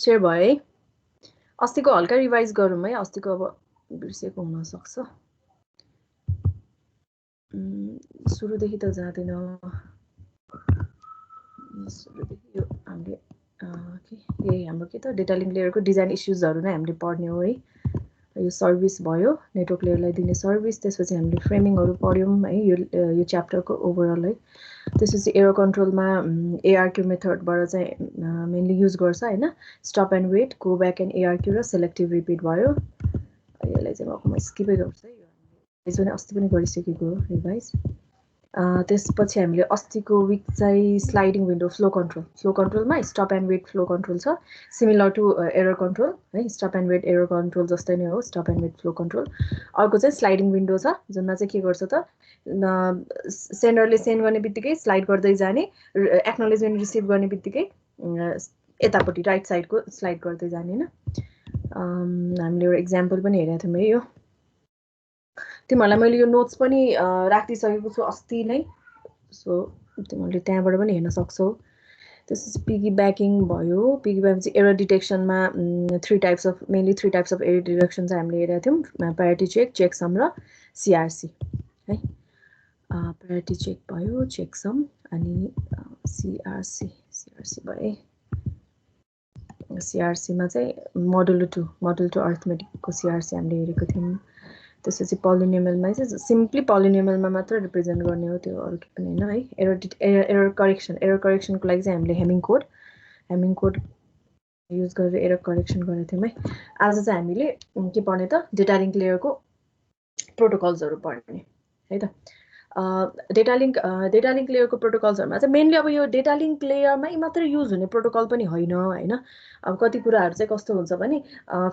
Share भयो है अस्तिको हल्का रिभाइज गरौँ है अस्तिको अब बिर्सेको हुन सक्छ सुरुदेखि त जाँदैन सुरुदेखि यो हामीले यही हाम्रो के त डेटा लिङ्क लेयरको डिजाइन इस्युजहरू नै हामीले पढ्ने हो है यो सर्भिस भयो नेटवर्क लेयरलाई दिने सर्भिस त्यसपछि हामीले फ्रेमिङहरू पढ्यौँ है यो च्याप्टरको ओभरअल है त्यसपछि एरर कन्ट्रोलमा एआरक्यू मेथडबाट चाहिँ मेनली युज गर्छ हैन stop and wait go back N ARQ र सेलेक्टिभ रिपिट भयो यसलाई चाहिँ म स्किपै गर्छु है यो पनि अस्ति पनि गरिसकेको हो रिभाइज त्यसपछि हामीले अस्तिको विक चाहिँ स्लाइडिङ विन्डो फ्लो कन्ट्रोलमा stop and wait flow control छ सिमिलर टु एरर कन्ट्रोल है stop and wait error control जस्तै नै हो stop and wait flow control अर्को चाहिँ स्लाइडिङ विन्डो छ जुनमा चाहिँ के गर्छ त सेन्डरले सेन्ड गर्ने बित्तिकै स्लाइड गर्दै जाने एक्नोलेजमेन्ट रिसिभ गर्ने बित्तिकै यतापट्टि राइट साइडको स्लाइड गर्दै जाने हैन हामीले एउटा इक्जाम्पल पनि हेरेको थियौँ है यो तिमीहरूलाई मैले यो नोट्स पनि राखिदिइसकेको छु अस्ति नै सो तिमीहरूले त्यहाँबाट पनि हेर्न सक्छौ त्यसपछि पिगी ब्याकिङ भयो पिगी ब्याकिङ चाहिँ एरर डिटेक्सनमा mainly three types of error detection चाहिँ हामीले हेरेका थियौँ प्रायोरिटी चेक चेकसम र सिआरसी है प्रायोरिटी चेक भयो चेकसम अनि सिआरसी भए सिआरसीमा चाहिँ मोडुलो टु अर्थमेटिकको सिआरसी हामीले हेरेको थियौँ त्यसपछि पोलिनोमियलमा चाहिँ सिम्पली पोलिनोमियलमा मात्र रिप्रेजेन्ट गर्ने हो त्यो अरू के पनि हैन है एरर करेक्सनको लागि चाहिँ हामीले हेमिङ कोड युज गरेर एरर करेक्सन गरेको थियौँ है आज चाहिँ हामीले के पढ्ने त डेटा लिङ्क लेयरको प्रोटोकल्सहरू पढ्ने है त डेटा लिङ्क लेयरको प्रोटोकल्सहरुमा चाहिँ मेनली अब यो डेटा लिङ्क लेयरमै मात्र युज हुने प्रोटोकल पनि हैन अब कति कुराहरु चाहिँ कस्तो हुन्छ भने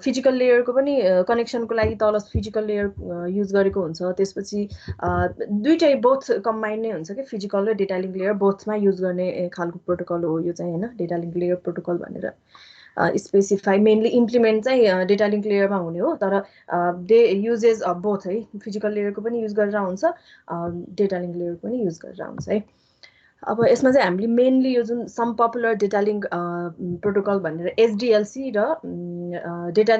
फिजिकल लेयरको पनि कनेक्सनको लागि तल फिजिकल लेयर युज गरेको हुन्छ त्यसपछि दुईटै बोथ कम्बाइन नै हुन्छ के फिजिकल र डेटा लिङ्क लेयर बोथमा युज गर्ने खालको प्रोटोकल हो यो चाहिँ हैन डेटा लिङ्क लेयर प्रोटोकल भनेर स्पेसिफाई मेनली इम्प्लिमेन्ट चाहिँ डेटा लिङ्क लेयरमा हुने हो तर दे युजेस अफ बोथ है फिजिकल लेयरको पनि युज गरेर हुन्छ डेटा लिङ्क लेयरको पनि युज गरेर हुन्छ है अब यसमा चाहिँ हामीले मेनली यो जुन some popular data link protocol भनेर एसडिएलसी र डेटा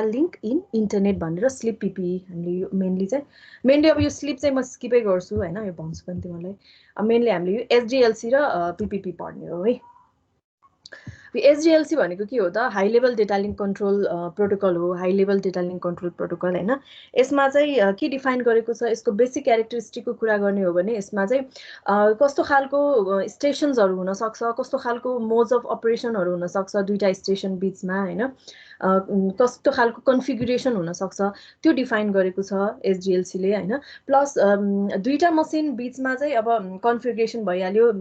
लिङ्क इन इन्टरनेट भनेर स्लिप पिपी हामीले मेनली अब यो स्लिप चाहिँ म स्किपै गर्छु हैन यो भन्छु पनि तिमीलाई मेनली हामीले यो एसडिएलसी र पिपिपी पढ्ने हो है एसडिएलसी भनेको के हो त high level data link control protocol हो high level data link control protocol हैन यसमा चाहिँ के डिफाइन गरेको छ यसको बेसिक क्यारेक्टरिस्टिकको कुरा गर्ने हो भने यसमा चाहिँ कस्तो खालको स्टेशन्सहरु हुन सक्छ कस्तो खालको मोड्स अफ अपरेसनहरु हुन सक्छ दुईटा स्टेशन बीचमा हैन कस्तो खालको कन्फिगुरेसन हुन सक्छ त्यो डिफाइन गरेको छ एसडिएलसी ले हैन प्लस दुईटा मसिन बीचमा चाहिँ अब कन्फिगुरेसन भइहाल्यो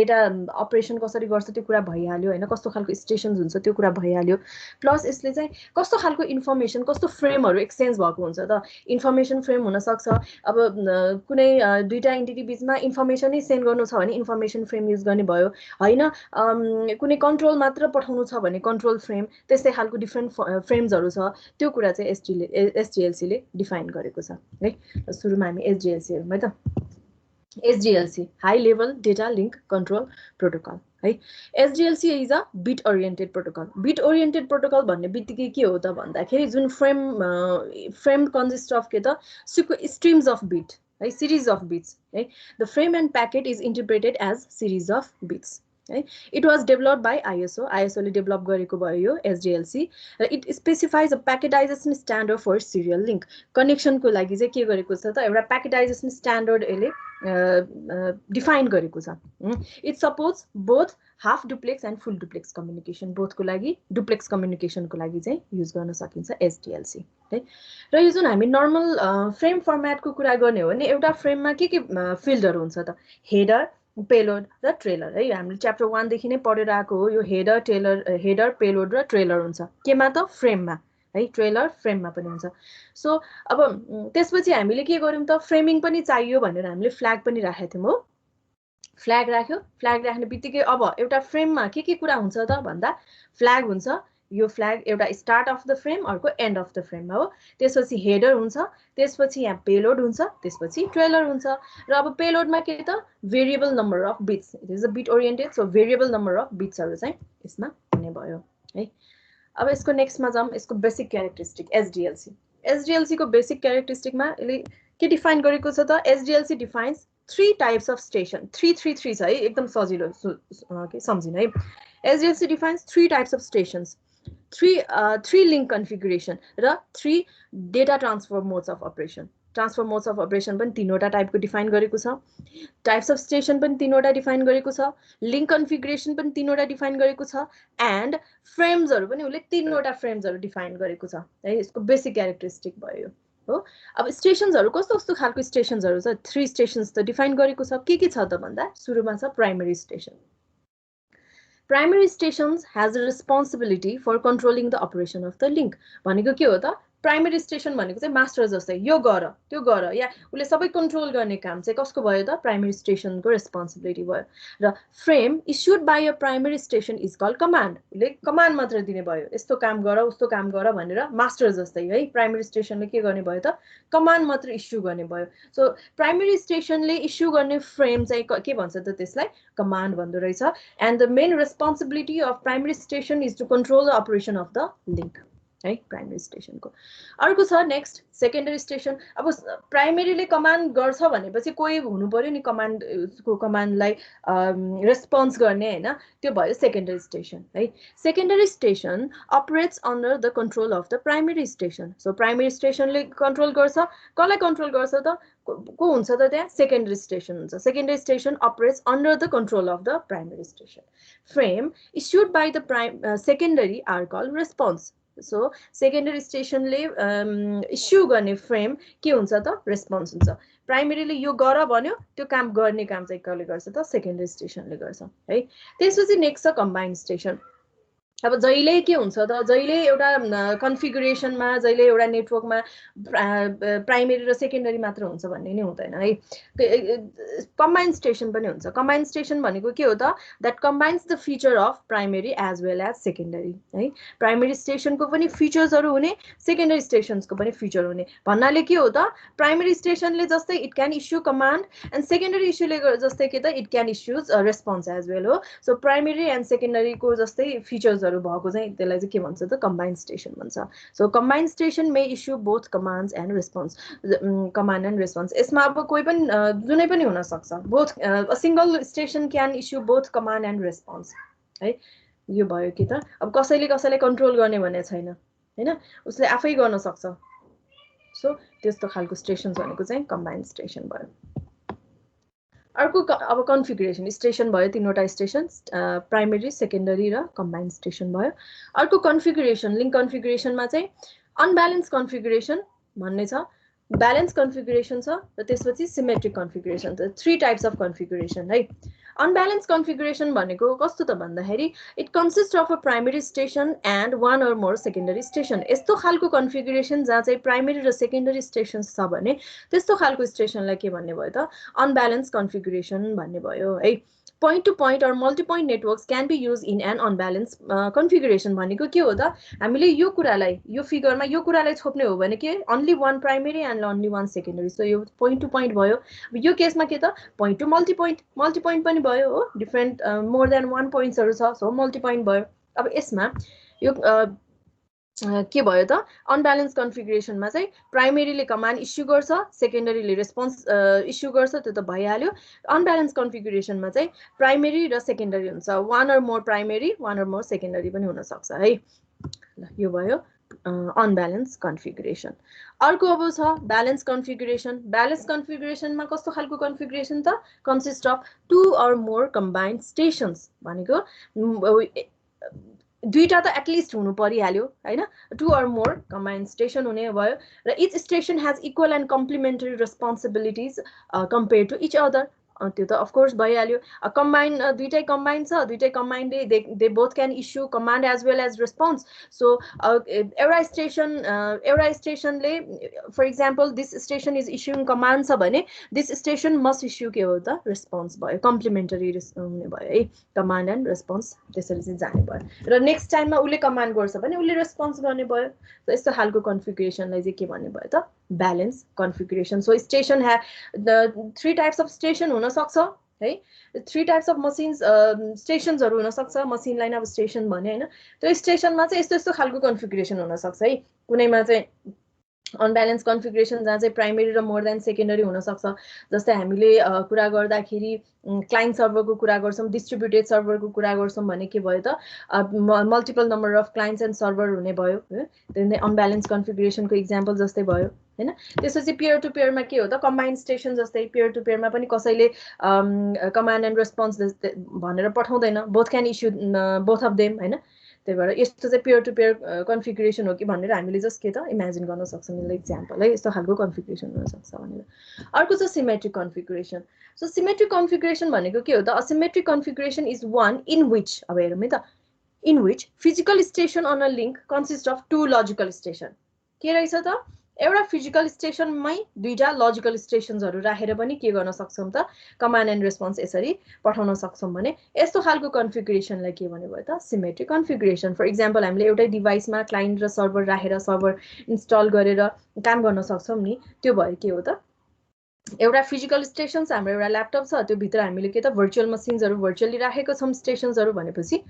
डेटा अपरेसन कसरी गर्छ त्यो कुरा भइहाल्यो हैन कस्तो खालको स्टेशन्स हुन्छ त्यो कुरा भइहाल्यो प्लस यसले चाहिँ कस्तो खालको इन्फर्मेसन कस्तो फ्रेमहरु एक्सचेन्ज भएको हुन्छ त इन्फर्मेसन फ्रेम हुन सक्छ अब कुनै दुईटा एन्टिटी बीचमा इन्फर्मेसनै सेन्ड गर्नु छ भने इन्फर्मेसन फ्रेम युज गर्ने भयो हैन कुनै कन्ट्रोल मात्र पठाउनु छ भने कन्ट्रोल फ्रेम त्यस्तै खालको डिफरेन्ट फ्रेम्सहरु छ त्यो कुरा चाहिँ एसडिएलसी ले डिफाइन गरेको छ है सुरुमा हामी एसडिएलसी हेरौँ है त SDLC high level data link control protocol है SDLC is a bit oriented protocol भन्ने बित्तिकै के हो त भन्दाखेरि जुन फ्रेम कन्सिस्ट अफ के त स्ट्रिम्स अफ बिट है सिरिज अफ बिट्स है the frame and packet is interpreted as series of bits है it was developed by ISO ले डेभलप गरेको भयो यो एसडिएलसी र it specifies a packetization standard for serial link कनेक्सनको लागि चाहिँ के गरेको छ त एउटा प्याकेटाइजेसन स्ट्यान्डर्ड यसले डिफाइन गरेको छ it supports both half duplex and full duplex communication बोथको लागि डुप्लेक्स कम्युनिकेसनको लागि चाहिँ युज गर्न सकिन्छ एसडिएलसी है र यो जुन हामी नर्मल फ्रेम फर्मेटको कुरा गर्ने हो भने एउटा फ्रेममा के फिल्डहरु हुन्छ त हेडर पेलोड र ट्रेलर है हामीले च्याप्टर 1 देखि नै पढेर आएको हो यो हेडर पेलोड र ट्रेलर हुन्छ केमा त फ्रेममा है ट्रेलर फ्रेममा पनि हुन्छ सो अब त्यसपछि हामीले के गर्यौं त फ्रेमिङ पनि चाहियो भनेर हामीले फ्ल्याग पनि राखेको थियौं हो फ्ल्याग राख्ने बित्तिकै अब एउटा फ्रेममा के कुरा हुन्छ त भन्दा फ्ल्याग हुन्छ यो फ्ल्याग एउटा स्टार्ट अफ द फ्रेम अर्को एन्ड अफ द फ्रेम हो त्यसपछि हेडर हुन्छ त्यसपछि यहाँ पेलोड हुन्छ त्यसपछि ट्रेलर हुन्छ र अब पेलोडमा के त variable number of bits it is a bit oriented so variable number of बिट्सहरु चाहिँ यसमा भन्ने भयो है। अब यसको नेक्स्टमा जाउँ, यसको बेसिक क्यारेक्टरिस्टिक एसडिएलसी। एसडिएलसी को बेसिक क्यारेक्टरिस्टिकमा यसले के डिफाइन गरेको छ त, SDLC defines 3 types of station. 333 छ है, एकदम सजिलो के सम्झिनु है। SDLC defines 3 types of stations, 3 link configuration र 3 data transfer modes of operation. Transfer modes of operation पनि 3वटा टाइपको डिफाइन गरेको छ, टाइप्स अफ स्टेशन पनि 3वटा डिफाइन गरेको छ, लिंक कन्फिगुरेसन पनि 3वटा डिफाइन गरेको छ, एन्ड फ्रेम्सहरु पनि उले 3वटा फ्रेम्सहरु डिफाइन गरेको छ है। यसको बेसिक क्यारेक्टरिस्टिक भयो हो। अब स्टेशन्सहरु कस्तो कस्तो खालको स्टेशन्सहरु छ, 3 स्टेशन्स त डिफाइन गरेको छ। के छ त भन्दा सुरुमा छ primary station. Primary stations has a responsibility for controlling the operation of the link. भनेको के हो त, प्राइमरी स्टेशन भनेको चाहिँ मास्टर जस्तै, यो गर त्यो गर या उले सबै कन्ट्रोल गर्ने काम चाहिँ कसको भयो त, प्राइमरी स्टेशनको रेस्पोन्सिबिलिटी भयो। र frame issued by a primary station is called command. उले कमान्ड मात्र दिने भयो, यस्तो काम गर उस्तो काम गर भनेर मास्टर जस्तै है। प्राइमरी स्टेशनले के गर्ने भयो त, कमान्ड मात्र इस्यु गर्ने भयो। सो प्राइमरी स्टेशनले इस्यु गर्ने फ्रेम चाहिँ के भन्छ त, त्यसलाई कमान्ड भन्दो रहेछ। And the main responsibility of primary station is to control the operation of the link है, प्राइमरी स्टेशनको। अर्को छ नेक्स्ट सेकेन्डरी स्टेशन। अब प्राइमरीले कमान्ड गर्छ भनेपछि कोही हुनु पर्यो नि कमान्डको कमान्डलाई रेस्पोन्स गर्ने हैन, त्यो भयो सेकेन्डरी स्टेशन है। Secondary station operates under the control of the primary station. So primary स्टेशनले कन्ट्रोल गर्छ, कसलाई कन्ट्रोल गर्छ त, को हुन्छ त त्यहाँ, सेकेन्डरी स्टेशन हुन्छ। Secondary station operates under the control of the primary station. Frame issued by the secondary are called response. So secondary स्टेशनले इस्यु गर्ने फ्रेम के हुन्छ त, रेस्पोन्स हुन्छ। प्राइमरीले यो गर भन्यो, त्यो काम गर्ने काम चाहिँ कसले गर्छ त, सेकेन्डरी स्टेशनले गर्छ है। त्यसपछि नेक्स्ट छ कम्बाइन्ड स्टेशन। अब जहिले के हुन्छ त, जहिले एउटा कन्फिगुरेसनमा जहिले एउटा नेटवर्कमा प्राइमरी र सेकेन्डरी मात्र हुन्छ भन्ने नै हुँदैन है। कम्बाइन्ड स्टेशन पनि हुन्छ। कम्बाइन्ड स्टेशन भनेको के हो त, that combines the feature of primary as well as secondary है। प्राइमरी स्टेशनको पनि फिचर्सहरु हुने, सेकेन्डरी स्टेशन्सको पनि फिचर हुने भन्नाले के हो त, प्राइमरी स्टेशनले जस्तै it can issue command and secondary इस्युले जस्तै के त, it can issues response as well हो। सो प्राइमरी एन्ड सेकेन्डरीको जस्तै फिचर्स भएको चाहिँ त्यसलाई चाहिँ के भन्छ त, कम्बाइन्ड स्टेशन भन्छ। So combined station may issue both commands and response, command and response. यसमा अब कोही पनि जुनै पनि हुन सक्छ, both a single station can issue both command and response है। यो भयो कि त, अब कसैले कसैलाई कन्ट्रोल गर्ने भन्ने छैन हैन, उसले आफै गर्न सक्छ। सो त्यस्तो खालको स्टेशन्स भनेको चाहिँ कम्बाइन्ड स्टेशन भयो। अर्को अब कन्फिगुरेसन स्टेशन भयो, 3वटा स्टेशन, प्राइमरी सेकेन्डरी र कम्बाइन्ड स्टेशन भयो। अर्को कन्फिगुरेसन लिंक कन्फिगुरेसनमा चाहिँ अनब्यालेन्स कन्फिगुरेसन भन्ने छ, ब्यालेन्स कन्फिगुरेसन छ र त्यसपछि सिमेट्रिक कन्फिगुरेसन। त 3 टाइप्स अफ कन्फिगुरेसन है। अनब्यालेन्स कन्फिगुरेसन भनेको कस्तो त भन्दाखेरि it consist of a primary station and 1 or more secondary station. यस्तो खालको कन्फिगुरेसन जहाँ चाहिँ प्राइमरी र सेकेन्डरी स्टेशन्स छ भने त्यस्तो खालको स्टेशनलाई के भन्ने भयो त, अनब्यालेन्स कन्फिगुरेसन भन्ने भयो है। point to point or multi-point networks can be used in an unbalanced configuration। भनेको के हो त, हामीले यो कुरालाई यो फिगरमा यो कुरालाई छोप्ने हो भने के, only 1 primary and only 1 secondary। So यो point to point भयो। यो केसमा के त, point to multi-point, multi-point पनि भयो हो, डिफरेन्ट मोर देन 1 पोइन्ट्सहरु छ, सो multi-point भयो। अब यसमा यो के भयो त, अनब्यालेन्स कन्फिगुरेसनमा चाहिँ प्राइमरीले कमान्ड इस्यु गर्छ, सेकेन्डरीले रेस्पोन्स इस्यु गर्छ, त्यो त भइहाल्यो। अनब्यालेन्स कन्फिगुरेसनमा चाहिँ प्राइमरी र सेकेन्डरी हुन्छ, 1 or more primary 1 or more secondary पनि हुन सक्छ है। ल यो भयो अनब्यालेन्स कन्फिगुरेसन। अर्को अब छ ब्यालेन्स कन्फिगुरेसन। ब्यालेन्स कन्फिगुरेसनमा कस्तो खालको कन्फिगुरेसन त, consist of 2 or more combined stations. भनेको दुईटा त एटलिस्ट हुनु परिहाल्यो हैन, 2 or more कम्बाइन्ड स्टेशन हुने भयो र each station has equal and complementary responsibilities compare to each other. त्यो त अफ कोर्स भइहाल्यो। कम्बाइन्ड दुईटै कम्बाइन्ड छ, दुईटै कम्बाइन्डले they both can issue command as well as response. So एउटा स्टेशनले for example this station is issuing command छ भने दिस स्टेशन मस्ट इस्यु के हो त, रेस्पोन्स भयो, कम्प्लिमेन्टरी हुने भयो है, कमान्ड एन्ड रेस्पोन्स त्यसरी चाहिँ जाने भयो। र नेक्स्ट टाइममा उसले कमान्ड गर्छ भने उसले रेस्पोन्स गर्ने भयो। यस्तो खालको कन्फिगुरेसनलाई चाहिँ के भन्ने भयो त, balance configuration. So station the 3 types of station हुन सक्छ है 3 टाइप्स अफ मसिन्स स्टेशन्सहरु हुन सक्छ मसिनलाई नै अब स्टेशन भने हैन त्यो स्टेशनमा चाहिँ यस्तो यस्तो खालको कन्फिगरेसन हुन सक्छ है कुनैमा चाहिँ अनब्यालेन्स कन्फिगरेसन जहाँ चाहिँ प्राइमेरी र मोर देन सेकेन्डरी हुन सक्छ जस्तै हामीले कुरा गर्दाखेरि क्लाइन्ट सर्भरको कुरा गर्छौं डिस्ट्रिब्युटेड सर्भरको कुरा गर्छौं भने के भयो त multiple number of clients and server हुने भयो त्यसले अनब्यालेन्स कन्फिगरेसनको एक्जाम्पल जस्तै भयो हैन त्यसपछि पियर टु पियरमा के हो त कम्बाइन्ड स्टेशन जस्तै पियर टु पियरमा पनि कसैले कमान्ड एन्ड रेस्पोन्स भनेर पठाउँदैन both can issue both of them हैन त्यही भएर यस्तो चाहिँ पियर टु पियर कन्फिगरेसन हो कि भनेर हामीले जस्ट के त इमेजिन गर्न सक्छौं यसले एक्जाम्पल है यस्तो खालको कन्फिगरेसन हुन सक्छ भनेर अर्को चाहिँ symmetric configuration so symmetric configuration भनेको के हो त asymmetric configuration is one in which अब हेरौँ है त in which physical station on a link consist of two logical station के रहेछ त एउटा फिजिकल स्टेशनमै दुईटा लजिकल स्टेशन्सहरु राखेर पनि के गर्न सक्छौं त कमान्ड एन्ड रेस्पोन्स यसरी पठाउन सक्छौं भने यस्तो खालको कन्फिगरेसनलाई के भन्ने भयो त सिमेट्रिक कन्फिगरेसन फर एक्जाम्पल हामीले एउटै डिभाइसमा क्लाइन्ट र सर्भर राखेर सर्भर इन्स्टल गरेर काम गर्न सक्छौं नि त्यो भयो के हो त एउटा फिजिकल स्टेशन छ हाम्रो एउटा ल्यापटप छ त्यो भित्र हामीले के त भर्चुअल मसिन्सहरु भर्चुअली राखेको छौं स्टेशन्सहरु भनेपछि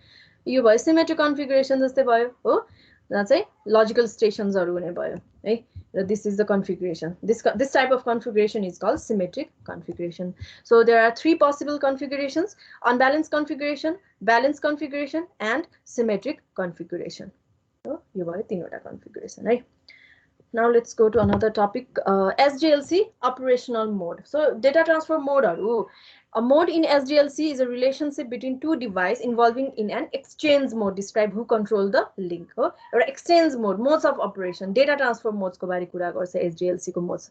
यो भयो सिमेट्रिक कन्फिगरेसन जस्तै भयो हो जहाँ चाहिँ लजिकल स्टेशन्सहरु हुने भयो है this is the configuration this type of configuration is called symmetric configuration so there are 3 possible configurations unbalanced configuration balanced configuration and symmetric configuration so you have तीनवटा configuration right now let's go to another topic SDLC operational mode so data transfer mode a mode in SDLC is a relationship between two devices involving in an exchange mode. Describe who control the link. Or exchange mode, modes of operation, data transfer modes ko bari kura garcha SDLC ko modes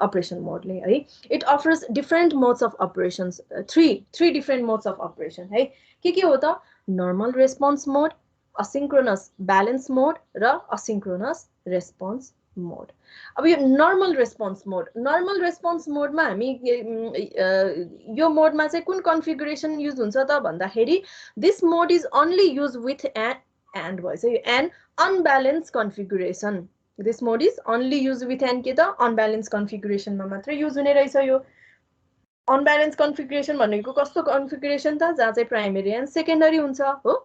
operation mode le hai. It offers different modes of operations. Three different modes of operation hai. के ho ta normal response mode, asynchronous balance mode ra asynchronous response mode. अब यो normal response मोडमा हामी यो मोडमा चाहिँ कुन configuration use हुन्छ त भन्दाखेरि this mode is only use with and भएछ यो an unbalance configuration this mode is only use with an के त अनब्यालेन्स कन्फिगरेसनमा मात्र युज हुने रहेछ यो अनब्यालेन्स कन्फिगरेसन भनेको कस्तो कन्फिगरेसन त जहाँ चाहिँ प्राइमेरी एन्ड सेकेन्डरी हुन्छ हो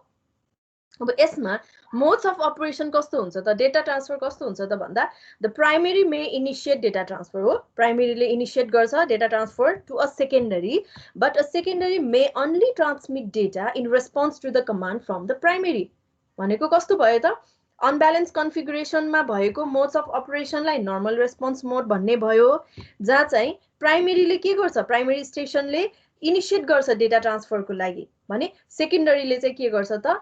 अब यसमा मोड्स अफ अपरेसन कस्तो हुन्छ त डेटा ट्रान्सफर कस्तो हुन्छ त भन्दा the primary may initiate data transfer हो प्राइमेरीले इनिशिएट गर्छ data transfer to a secondary but a secondary may only transmit data in response to the command from the primary भनेको कस्तो भयो त अनब्यालेन्स कन्फिगरेसनमा भएको मोड्स अफ अपरेसनलाई नर्मल रेस्पोन्स मोड भन्ने भयो जहाँ चाहिँ प्राइमेरीले के गर्छ प्राइमेरी स्टेशनले इनिशिएट गर्छ डेटा ट्रान्सफरको लागि भने सेकेन्डरीले चाहिँ के गर्छ त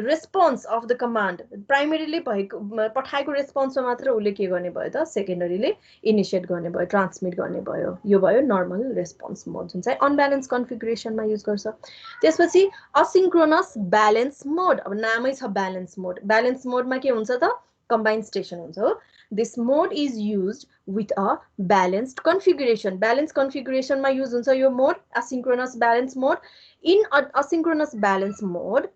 response of the command primarily पठाएको रेस्पोन्समा मात्र उले के गर्ने भयो त सेकेन्डरीले इनिशिएट गर्ने भयो ट्रान्समिट गर्ने भयो यो भयो नर्मल रेस्पोन्स मोड जुन चाहिँ अनब्यालेन्स कन्फिगरेसनमा युज गर्छ त्यसपछि असिन्क्रोनस ब्यालेन्स मोड अब नामै छ ब्यालेन्स मोडमा के हुन्छ त कम्बाइन्ड स्टेशन हुन्छ हो this mode is used with a balanced configuration balance configurationमा युज हुन्छ यो mode asynchronous balance mode in asynchronous balance mode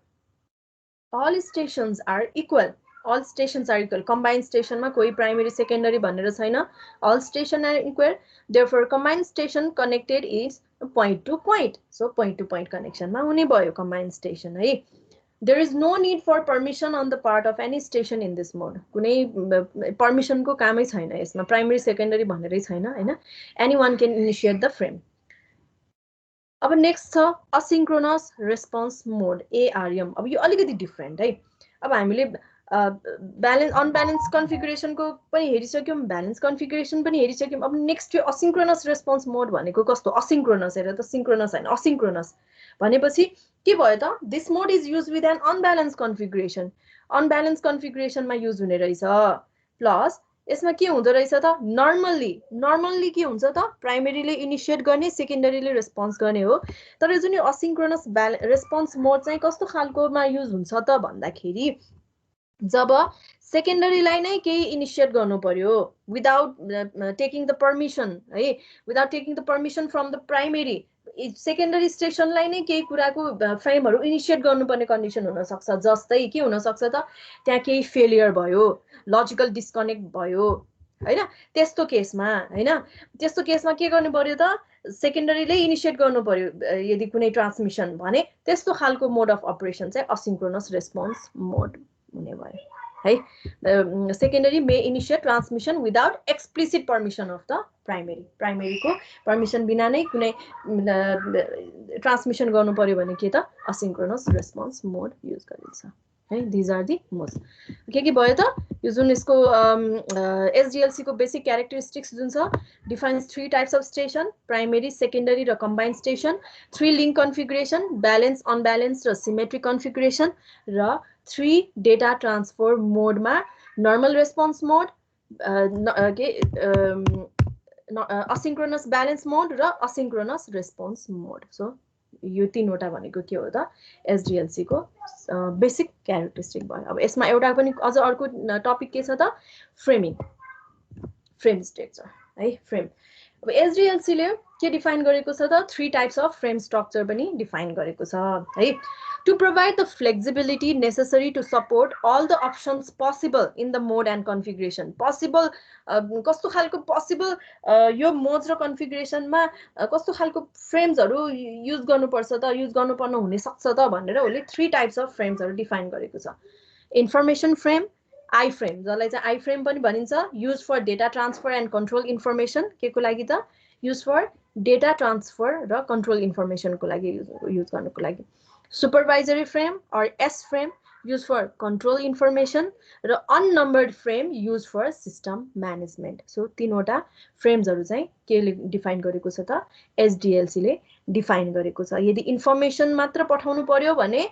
all stations are equal combined station ma koi primary secondary bhanera chaina all station are equal therefore combined station connected is point to point so point to point connection ma hune bhayo combined station hai there is no need for permission on the part of any station in this mode kunai permission ko kamai chaina यसमा primary secondary bhanerai chaina हैन anyone can initiate the frame अब next छ asynchronous response मोड ARM अब यो अलिकति different है अब हामीले अनब्यालेन्स कन्फिगरेसनको पनि हेरिसक्यौं ब्यालेन्स कन्फिगरेसन पनि हेरिसक्यौं अब नेक्स्ट यो असिन्क्रोनस रेस्पोन्स मोड भनेको कस्तो असिन्क्रोनस हेर त सिन्क्रोनस हैन असिन्क्रोनस भनेपछि के भयो त this mode is use with an unbalance कन्फिगरेसनमा युज हुने रहेछ प्लस यसमा के हुँदो रहेछ त नर्मल्ली के हुन्छ त प्राइमेरीले इनिशिएट गर्ने सेकेन्डरीले रेस्पोन्स गर्ने हो तर जुन यो असिन्क्रोनस रेस्पोन्स मोड चाहिँ कस्तो खालकोमा युज हुन्छ त भन्दाखेरि जब सेकेन्डरीलाई नै केही इनिशिएट गर्नु पर्यो विदाउट टेकिङ द पर्मिसन है without taking the permission from the primary secondary स्टेशनलाई नै केही कुराको फ्रेमहरु इनिशिएट गर्नुपर्ने कन्डिसन हुन सक्छ जस्तै के हुन सक्छ त त्यहाँ केही फेलियर भयो लजिकल डिस्कनेक्ट भयो हैन त्यस्तो केसमा के गर्नु पर्यो त सेकेन्डरीले इनिशिएट गर्नु पर्यो यदि कुनै ट्रान्समिसन भने त्यस्तो खालको मोड अफ अपरेसन चाहिँ असिन्क्रोनस रेस्पोन्स मोड हुने भयो है secondary may initiate transmission without explicit permission of the प्राइमेरीको पर्मिसन बिना नै कुनै ट्रान्समिसन गर्नु पर्यो भने के त असिन्क्रोनस रेस्पोन्स मोड युज गरिन्छ है दिज आर दि मोड्स के भयो त यो जुन यसको एसडिएलसी को बेसिक क्यारेक्टरिस्टिक्स जुन छ defines 3 types of station primary secondary र combined station 3 link configuration balance unbalance र सिमेट्रिक कन्फिगरेसन र 3 डेटा ट्रान्सफर मोडमा normal response mode asynchronous balance mode र असिन्क्रोनस रेस्पोन्स मोड सो यो तीनवटा भनेको के हो त एसडिएलसी को बेसिक क्यारेक्टरिस्टिक भयो अब यसमा एउटा पनि अझ अर्को टपिक के छ त फ्रेम स्ट्रक्चर है फ्रेम अब एसडिएलसी ले के डिफाइन गरेको छ त 3 टाइप्स अफ फ्रेम स्ट्रक्चर पनि डिफाइन गरेको छ है to provide the flexibility necessary to support all the options possible in the mode and configuration possible कस्तो खालको possible यो मोड्स र कन्फिगरेसनमा कस्तो खालको फ्रेम्सहरु युज गर्नुपर्छ त युज गर्नुपर्न हुने सक्छ त भनेर उले 3 टाइप्स अफ फ्रेम्सहरु डिफाइन गरेको छ इन्फर्मेसन फ्रेम आई फ्रेम जसलाई चाहिँ आई फ्रेम पनि भनिन्छ use for data transfer and control information के को लागि त युज फर डेटा ट्रान्सफर र कन्ट्रोल इन्फर्मेसन को लागि युज गर्नको लागि supervisory frame or S frame used for control information र unnumbered frame used for system management so तीनवटा frames हरु चाहिँ के डिफाइन गरेको छ त SDLC ले डिफाइन गरेको छ यदि इन्फर्मेसन मात्र पठाउनु पर्यो भने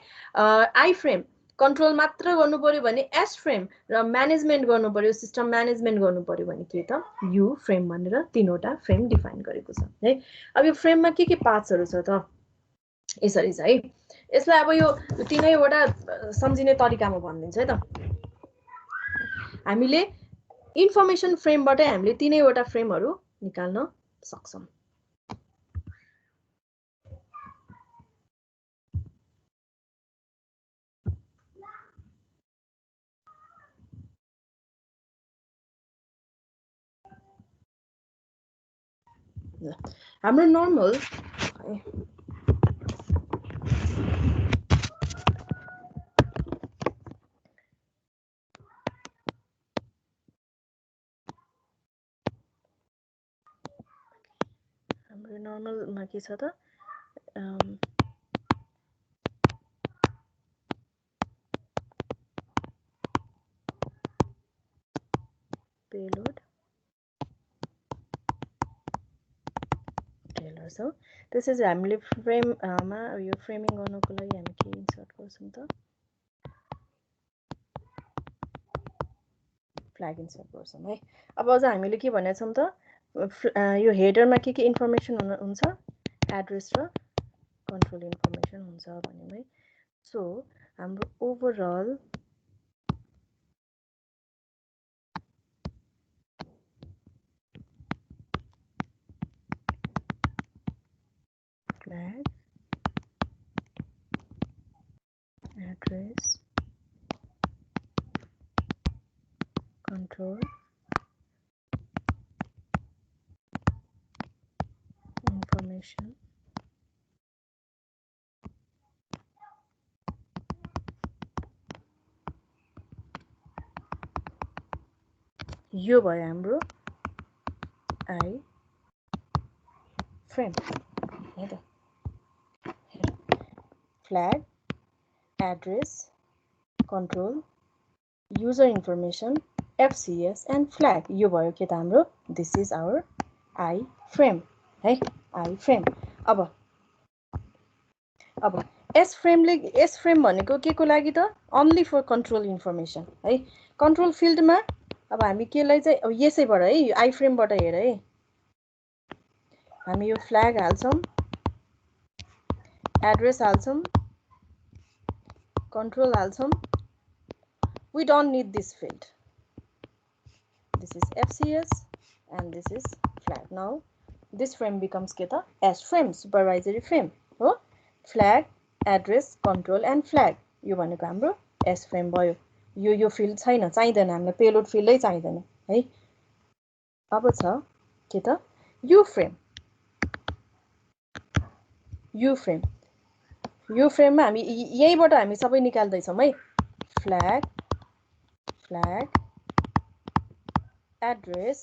I frame कन्ट्रोल मात्र गर्नु पर्यो भने S frame र म्यानेजमेन्ट गर्नु पर्यो सिस्टम म्यानेजमेन्ट गर्नु पर्यो भने के त U frame भनेर तीनवटा फ्रेम डिफाइन गरेको छ है अब यो फ्रेममा के पार्ट्सहरु छ त यसरी छ है यसलाई अब यो तीनैवटा सम्झिने तरिकामा भनिदिन्छु है त हामीले इन्फर्मेसन फ्रेमबाटै हामीले तीनैवटा फ्रेमहरु निकाल्न सक्छौं हाम्रो नर्मल नर्मल मा के छ त पेलोड टेलर सो त्यसैले हामीले फ्रेम मा यो फ्रेमिङ गर्नको लागि हामी के इन्सर्ट गर्छौं त फ्ल्याग इन्सर्ट गर्छौं है अब अझ हामीले के भनेका छौं त यो हेडरमा के इन्फर्मेसन हुन्छ एड्रेस र कन्ट्रोल इन्फर्मेसन हुन्छ भन्ने है सो हाम्रो overall flag address control information यो भयो हाम्रो आई फ्रेम है त flag address control user information FCS and flag यो भयो के त हाम्रो this is our I frame है आई फ्रेम अब एस फ्रेम भनेको के को लागि त ओन्ली फर कन्ट्रोल इन्फर्मेसन है कन्ट्रोल फिल्डमा अब हामी केलाई चाहिँ अब यसैबाट है आई फ्रेमबाट हेर है हामी यो फ्ल्याग हाल्छौं एड्रेस हाल्छौं कन्ट्रोल हाल्छौं we don't need this field this is FCS and this is flag now this frame becomes के त S frame supervisory frame हो flag address control and flag यो भनेको हाम्रो S frame भयो यो फिल्ड छैन चाहिदैन हामीलाई पेलोड फिल्डै चाहिदैन है अब छ के त U frame यु फ्रेम यो फ्रेममा हामी यहीबाट हामी सबै निकाल्दै छौं है flag address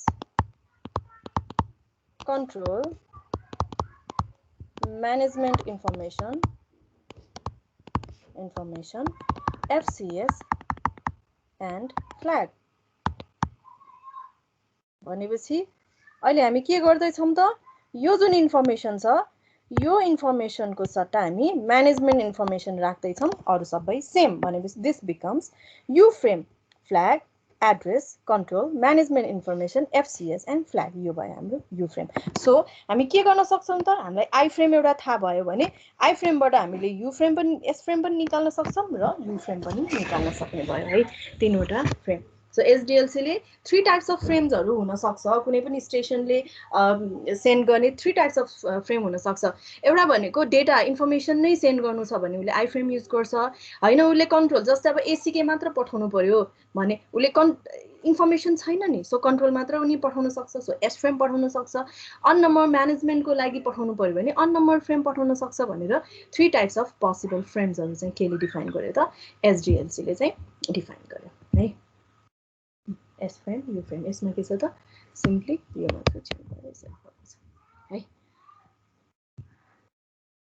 control management information FCS and flag भनेपछि अहिले हामी के गर्दै छौं त यो जुन इन्फर्मेसन छ यो इन्फर्मेसनको सट्टा हामी म्यानेजमेन्ट इन्फर्मेसन राख्दै छौं अरु सबै सेम भनेपछि this becomes you frame flag address control management information FCS and flag यो भयो हाम्रो यु फ्रेम सो हामी के गर्न सक्छौं त हामीलाई आई फ्रेम एउटा थाहा भयो भने आई फ्रेमबाट हामीले यु फ्रेम पनि एस फ्रेम पनि निकाल्न सक्छौं र यु फ्रेम पनि निकाल्न सक्ने भयो है तीनवटा फ्रेम सो SDLC ले 3 टाइप्स अफ फ्रेम्सहरु हुन सक्छ कुनै पनि स्टेशनले सेन्ड गर्ने 3 टाइप्स अफ फ्रेम हुन सक्छ एउटा भनेको डेटा इन्फर्मेसन नै सेन्ड गर्नु छ भने उले आई फ्रेम युज गर्छ हैन उले कन्ट्रोल जस्तै अब ACK मात्र पठाउनु पर्यो भने उले इन्फर्मेसन छैन नि सो कन्ट्रोल मात्र उनी पठाउन सक्छ सो एस फ्रेम पठाउन सक्छ अन नम्बर म्यानेजमेन्टको लागि पठाउनु पर्यो भने अन नम्बर फ्रेम पठाउन सक्छ भनेर 3 टाइप्स अफ पोसिबल फ्रेम्सहरु चाहिँ केले डिफाइन गर्यो त SDLC ले चाहिँ डिफाइन गर्यो है S frame, U frame. यसमा के छ त सिम्पली यो मात्र चेन्ज गरेछ है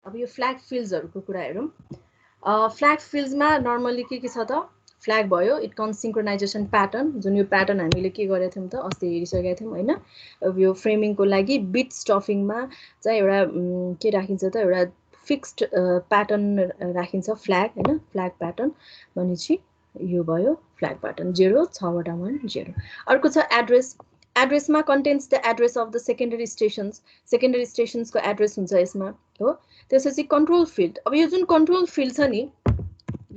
अब यो फ्ल्याग फिल्ड्सहरुको कुरा हेरौं फ्ल्याग फिल्ड्समा नर्मली के छ त फ्ल्याग भयो इट कम्स सिंक्रोनाइजेसन प्याटर्न जुन यो प्याटर्न हामीले के गरेका थियौं त अस्ति हेरिसकेका थियौं हैन अब यो फ्रेमिङको लागि बिट स्टफिङमा चाहिँ एउटा के राखिन्छ त एउटा फिक्स्ड प्याटर्न राखिन्छ फ्ल्याग हैन फ्ल्याग प्याटर्न भनेपछि यो भयो फ्ल्याग प्याटर्न 0 6 वटा 1 0 अर्को छ एड्रेसमा contents the address of the secondary stations को एड्रेस हुन्छ यसमा हो त्यसपछि कन्ट्रोल फिल्ड अब यो जुन कन्ट्रोल फिल्ड छ नि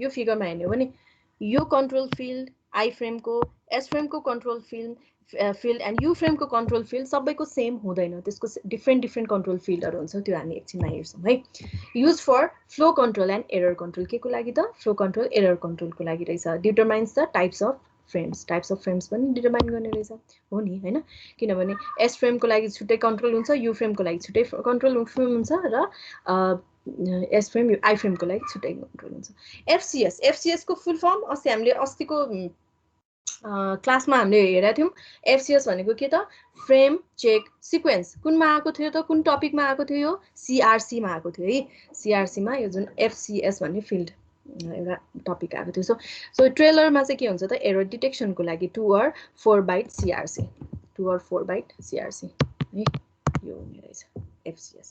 यो फिगरमा हेर्ने हो भने यो कन्ट्रोल फिल्ड आई फ्रेम को एस फ्रेम को control field and you frame को कन्ट्रोल फिल्ड सबैको सेम हुँदैन त्यसको डिफरेन्ट कन्ट्रोल फिल्डहरु हुन्छ त्यो हामी एकछिनमा हेर्छौं है use for flow control and error control के को लागि त फ्लो कन्ट्रोल एरर कन्ट्रोल को लागि रहेछ determines the types of frames पनि डिटरमाइन गर्ने रहेछ हो नि हैन किनभने एस फ्रेम को लागि छुट्टै कन्ट्रोल हुन्छ यु फ्रेम को लागि छुट्टै कन्ट्रोल हुन्छ र एस फ्रेम आई फ्रेम को लागि छुट्टै कन्ट्रोल हुन्छ FCS को फुल फर्म अस्ति हामीले अस्तिको क्लासमा हामीले हेरेका थियौं FCS भनेको के त फ्रेम चेक सिक्वेन्स कुनमा आएको थियो त कुन टपिकमा आएको थियो यो CRC मा आएको थियो है CRC मा यो जुन FCS भन्ने फिल्ड एउटा टपिक आएको थियो सो ट्रेलरमा चाहिँ के हुन्छ त एरर डिटेक्सनको लागि 2 or 4 बाइट CRC है यो हुने रहेछ FCS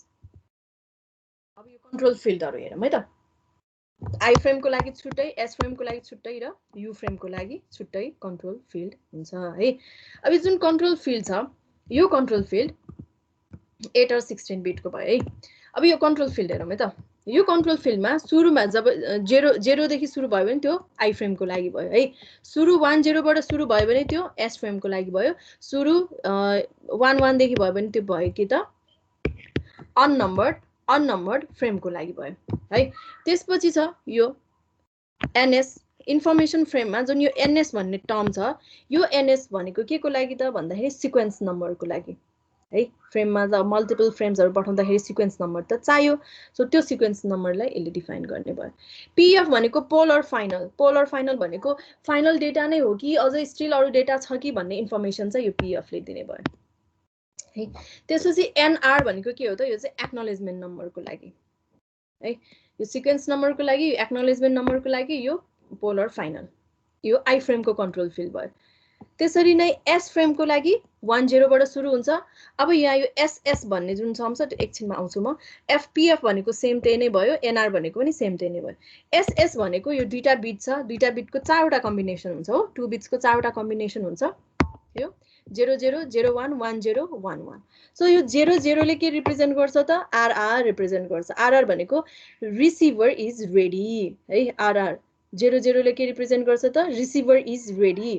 अब यो कन्ट्रोल फिल्डहरु हेरौं है त आई फ्रेम को लागि छुट्टै एस फ्रेम को लागि छुट्टै र यु फ्रेम को लागि छुट्टै कन्ट्रोल फिल्ड हुन्छ है अब जुन कन्ट्रोल फिल्ड छ यो कन्ट्रोल फिल्ड 8 or 16 बिट को भयो है अब यो कन्ट्रोल फिल्ड हेरौं है त यो कन्ट्रोल फिल्डमा सुरुमा जब 0 देखि सुरु भयो भने त्यो आई फ्रेम को लागि भयो है सुरु 1 0 बाट सुरु भयो भने त्यो एस फ्रेम को लागि भयो सुरु 1 1 देखि भयो भने त्यो भयो के त अननम्बर्ड फ्रेम को लागि भयो है त्यसपछि छ यो NS इन्फर्मेसन फ्रेममा जुन यो NS भन्ने टर्म छ यो NS भनेको के को लागि त भन्दाखेरि सिक्वेन्स नम्बर को लागि है फ्रेममा ज मल्टिपल फ्रेम्सहरु पठाउँदाखेरि सिक्वेन्स नम्बर त चाहियो सो त्यो सिक्वेन्स नम्बरलाई यसले डिफाइन गर्ने भयो PF भनेको पोलर फाइनल भनेको फाइनल डेटा नै हो कि अझै स्टिल अरु डेटा छ कि भन्ने इन्फर्मेसन चाहिँ यो PF ले दिने भयो है त्यसपछि NR भनेको के हो त यो चाहिँ एक्नोलेजमेन्ट नम्बर को लागि है यो सिक्वेन्स नम्बर को लागि एक्नोलेजमेन्ट नम्बर को लागि यो पोलर फाइनल यो आई फ्रेम को कन्ट्रोल फिल्ड भयो त्यसरी नै एस फ्रेम को लागि 1 0 बाट सुरु हुन्छ अब यहाँ यो SS भन्ने जुन टर्म छ एकछिनमा आउँछु म FPF भनेको सेम त्यही नै भयो NR भनेको पनि सेम त्यही नै भयो SS भनेको यो दुईटा बिट छ दुईटा बिटको 4 वटा कम्बिनेसन हुन्छ हो 2 बिट्स को 4 वटा कम्बिनेसन हुन्छ यो 0 0 0 1 1 0 1 1 सो यो 0 0 ले के रिप्रेजेन्ट गर्छ त RR रिप्रेजेन्ट गर्छ RR भनेको रिसिभर इज रेडी है RR 0 0 ले के रिप्रेजेन्ट गर्छ त रिसिभर इज रेडी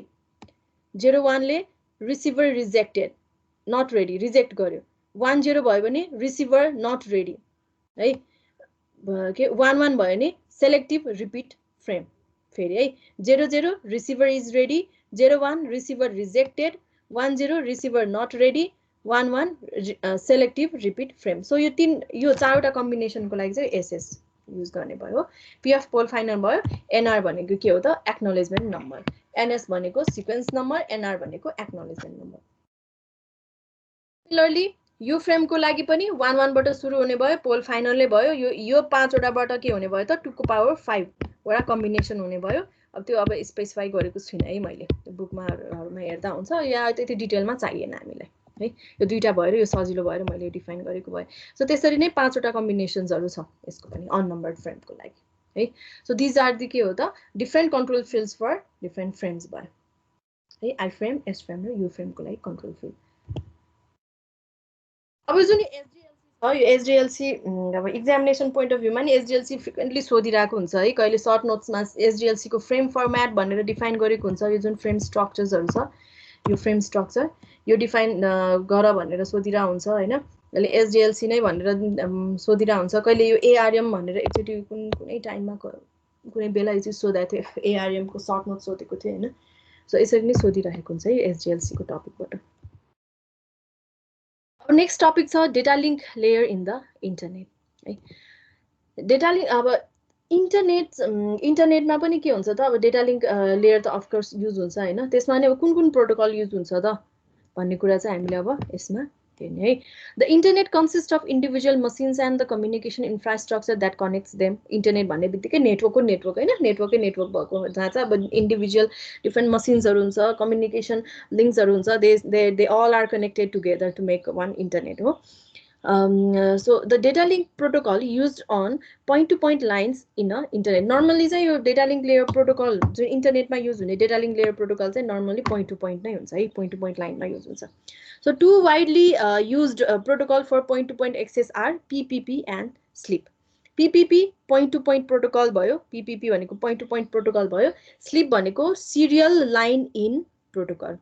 0 1 ले receiver rejected not ready reject गर्यो 1 0 भयो भने रिसिभर नट रेडी है के 1 1 भयो नि सेलेक्टिभ रिपिट फ्रेम फेरि है 0 0 receiver is ready 0 1 receiver rejected 1 0 receiver not ready 1 1 selective repeat frame. So यो चारवटा कम्बिनेसनको लागि चाहिँ एसएस युज गर्ने भयो. पिएफ पोल फाइनल भयो. एनआर भनेको के हो त एक्नोलेजमेन्ट नम्बर. एनएस भनेको सिक्वेन्स नम्बर. एनआर भनेको एक्नोलेजमेन्ट नम्बर. सिमिलरली यो फ्रेमको लागि पनि 1 1 बाट सुरु हुने भयो. पोल फाइनलले भयो. यो 5 वटाबाट के हुने भयो त 2 को पावर 5 वटा कम्बिनेसन हुने भयो. अब त्यो अब स्पेसिफाई गरेको छुइनँ है मैले. त्यो बुकमाहरुमा हेर्दा हुन्छ. यहाँ त्यति डिटेलमा चाहिएन हामीलाई है. यो दुईटा भएर यो सजिलो भएर मैले डिफाइन गरेको भए. सो त्यसरी नै 5 वटा कम्बिनेसन्सहरु छ यसको पनि अननम्बर्ड फ्रेमको लागि है. सो दिस आर द के हो त different control fields for different frames भयो है. आई फ्रेम, एस फ्रेम र यु फ्रेमको लागि कन्ट्रोल फिल्ड. अब जुन एसडिएलसी छ यो एसडिएलसी अब एक्जामिनेसन पोइन्ट अफ भ्यूमा नि एसडिएलसी फ्रिक्वेन्टली सोधिरहेको हुन्छ है. कहिले सर्ट नोट्समा एसडिएलसी को फ्रेम फर्मेट भनेर डिफाइन गरेको हुन्छ. यो जुन फ्रेम स्ट्रक्चर्सहरु छ यो फ्रेम स्ट्रक्चर यो डिफाइन गर भनेर सोधिरा हुन्छ हैन. अहिले एसडिएलसी नै भनेर सोधिरा हुन्छ. कहिले यो एआरएम भनेर एकचोटी कुनै टाइममा कुनै बेला चाहिँ सोधेको थियो. एआरएम को सर्ट नोट सोधेको थियो हैन. सो यसरी नै सोधिरहेको हुन्छ है एसडिएलसी को टपिकबाट. नेक्स्ट टपिक छ data link layer in the internet है. डेटा लिङ्क अब इन्टरनेटमा पनि के हुन्छ त अब डेटा लिङ्क लेयर त अफकोर्स युज हुन्छ हैन. त्यसमा नि अब कुन प्रोटोकल युज हुन्छ त भन्ने कुरा चाहिँ हामीले अब यसमा हेर्ने है. The internet consist of individual machines and the communication infrastructure that connects them. Internet भन्ने बित्तिकै नेटवर्कको नेटवर्क हैन. नेटवर्कै नेटवर्क भएको जहाँ चाहिँ अब इन्डिभिजुअल डिफरेन्ट मसिन्सहरु हुन्छ. कम्युनिकेसन लिङ्क्सहरु हुन्छ. They all are connected together to make one internet हो. So the data link protocol used on point-to-point lines in a internet. Normally चाहिँ यो data link layer protocol जो इन्टरनेटमा युज हुने data link layer protocol चाहिँ normally point-to-point नै हुन्छ है. point-to-point लाइनमा युज हुन्छ. So two widely used protocol for point-to-point access are PPP and SLEEP. PPP point-to-point protocol भयो. PPP भनेको point-to-point protocol भयो. SLEEP भनेको serial line in protocol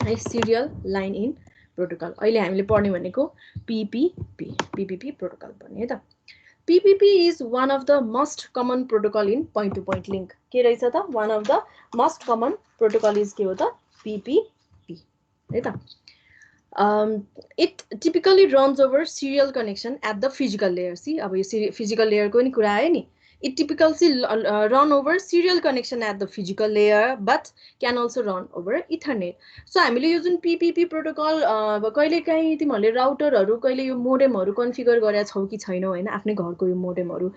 है. serial line in protocol. अहिले हामीले पढ्ने भनेको PPP प्रोटोकल भन्ने है त. PPP is one of the most common protocol in point to point link. के रहेछ त one of the most common protocol is के हो त PPP है त. It typically runs over serial connection at the physical layer. See अब यो फिजिकल लेयरको नि कुरा आयो नि. It typically run over serial connection at the physical layer, but can also run over Ethernet. So हामीले यो जुन PPP प्रोटोकल कहिलेकाहीँ तिमीहरूले राउटरहरू कहिले यो मोडेमहरू कन्फिगर गरेका छौ कि छैनौ हैन. आफ्नै घरको यो मोडेमहरू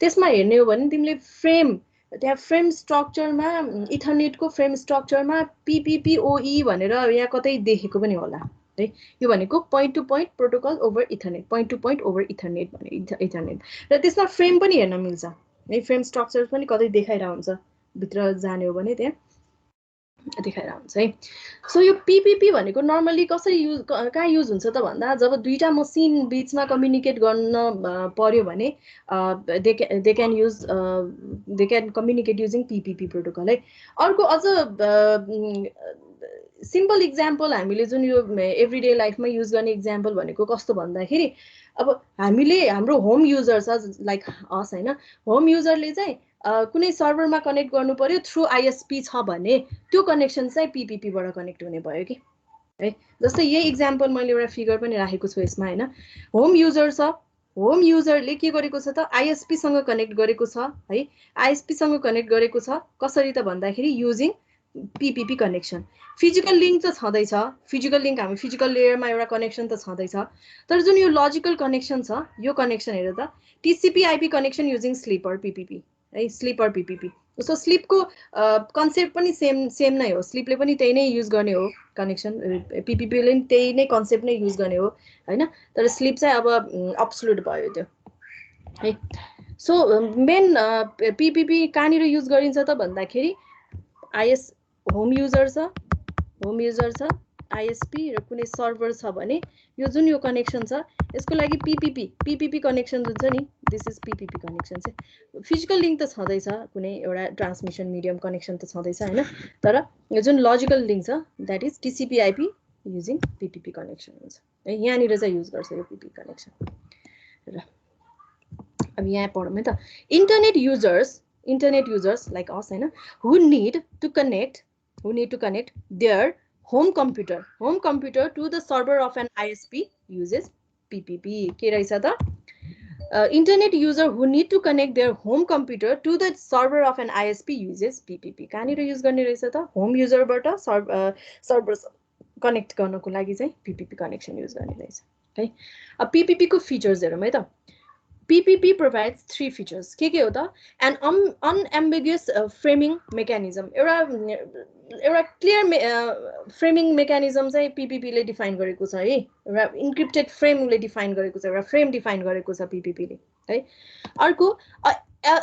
त्यसमा हेर्ने हो भने तिमीले फ्रेम त्यहाँ फ्रेम स्ट्रक्चरमा इथरनेटको फ्रेम स्ट्रक्चरमा PPPoE भनेर यहाँ कतै देखेको पनि होला है. यो भनेको point to point protocol over Ethernet. Point to point over Ethernet भने इथरनेट र त्यसमा फ्रेम पनि हेर्न मिल्छ है. फ्रेम स्ट्रक्चर पनि कतै देखाइरहेको हुन्छ. भित्र जाने हो भने त्यहाँ देखाइरहेको हुन्छ है. सो यो PPP भनेको नर्मली कसरी युज कहाँ युज हुन्छ त भन्दा जब दुईटा मसिन बिचमा कम्युनिकेट गर्न पर्यो भने they can communicate using PPP protocol है. अर्को अझ सिम्पल इक्जाम्पल हामीले जुन यो एभ्रिडे लाइफमा युज गर्ने इक्जाम्पल भनेको कस्तो भन्दाखेरि अब हामीले हाम्रो होम युजर छ लाइक अस हैन. होम युजरले चाहिँ कुनै सर्भरमा कनेक्ट गर्नु पर्यो थ्रु ISP छ भने त्यो कनेक्सन चाहिँ PPP बाट कनेक्ट हुने भयो कि है. जस्तै यही इक्जाम्पल मैले एउटा फिगर पनि राखेको छु यसमा हैन. होम युजर छ. होम युजरले के गरेको छ त ISP सँग कनेक्ट गरेको छ है. ISP सँग कनेक्ट गरेको छ कसरी त भन्दाखेरि using PPP connection. Physical link त छँदैछ. फिजिकल लिङ्क हामी फिजिकल लेयरमा एउटा कनेक्सन त छँदैछ. तर जुन यो लजिकल कनेक्सन छ यो कनेक्सन हेर त TCP/IP connection using SLIP or PPP है. SLIP or PPP. सो स्लिपको कन्सेप्ट पनि सेम नै हो. स्लिपले पनि त्यही नै युज गर्ने हो कनेक्सन. PPP ले पनि त्यही नै कन्सेप्ट नै युज गर्ने हो हैन. तर स्लिप चाहिँ अब अब्सोल्युट भयो त्यो है. सो मेन PPP कहाँनिर युज गरिन्छ त भन्दाखेरि होम युजर छ ISP र कुनै सर्भर छ भने यो जुन यो कनेक्सन छ यसको लागि PPP कनेक्सन जुन छ नि दिस इज PPP कनेक्सन चाहिँ. फिजिकल लिङ्क त छँदैछ कुनै एउटा ट्रान्समिसन मिडियम कनेक्सन त छँदैछ हैन. तर यो जुन लजिकल लिङ्क छ that is TCP/IP using PPP connection हुन्छ है. यहाँनिर चाहिँ युज गर्छ यो PPP कनेक्सन. र अब यहाँ पढौँ है त. इन्टरनेट युजर्स like us हैन who need to connect their Home computer to the server of an ISP uses PPP. के रहेछ त? Internet user who need to connect their home computer to the server of an ISP uses PPP. कहाँनिर use गर्ने रहेछ त? Home युजरबाट server connect गर्नको लागि चाहिँ PPP कनेक्सन युज गर्ने रहेछ है। अब PPP को फिचर्स हेरौँ है त। PPP provides 3 features. के हो त? An unambiguous framing mechanism. एउटा क्लियर फ्रेमिङ मेकानिजम चाहिँ PPP ले डिफाइन गरेको छ है। एउटा इन्क्रिप्टेड फ्रेमले डिफाइन गरेको छ, एउटा फ्रेम डिफाइन गरेको छ PPP ले है। अर्को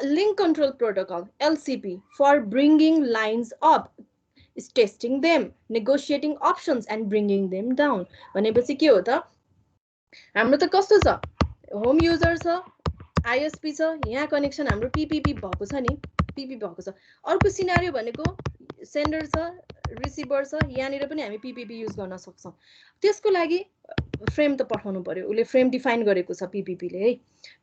link control protocol LCP for bringing lines up, testing them, negotiating options and bringing them down. भनेपछि के हो त? हाम्रो त कस्तो छ? होम युजर छ, ISP छ, यहाँ कनेक्सन हाम्रो PPP भएको छ नि, PPP भएको छ। अर्को सिनारियो भनेको सेन्डर छ, रिसिभर छ, यहाँनिर पनि हामी PPP युज गर्न सक्छौँ। त्यसको लागि फ्रेम त पठाउनु पर्यो, उसले फ्रेम डिफाइन गरेको छ PPP ले है।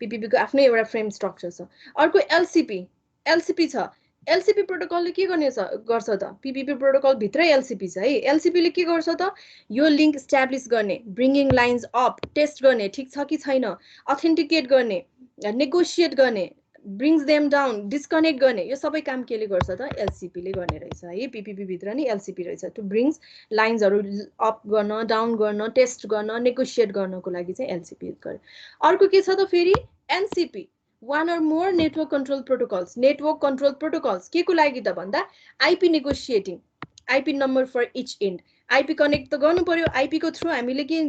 PPP को आफ्नै एउटा फ्रेम स्ट्रक्चर छ। अर्को LCP छ। LCP प्रोटोकलले के गर्छ त? PPP प्रोटोकल भित्रै LCP छ है। LCP ले के गर्छ त? यो लिङ्क इस्टाब्लिस गर्ने, ब्रिङ्गिङ लाइन्स अप, टेस्ट गर्ने, ठिक छ कि छैन, अथेन्टिकेट गर्ने, नेगोसिएट गर्ने, ब्रिङ्स देम डाउन, डिस्कनेक्ट गर्ने, यो सबै काम केले गर्छ त? LCP ले गर्ने रहेछ है। PPP भित्र नि LCP रहेछ। टु ब्रिङ्स लाइन्सहरू अप गर्न, डाउन गर्न, टेस्ट गर्न, नेगोसिएट गर्नको लागि चाहिँ LCP युज गर्यो। अर्को के छ त फेरि? NCP, one or more network control protocols. Network control protocols के को लागि त भन्दा IP negotiating, IP number for each end. IP connect त गर्नु पर्यो, IP को थ्रु हामीले के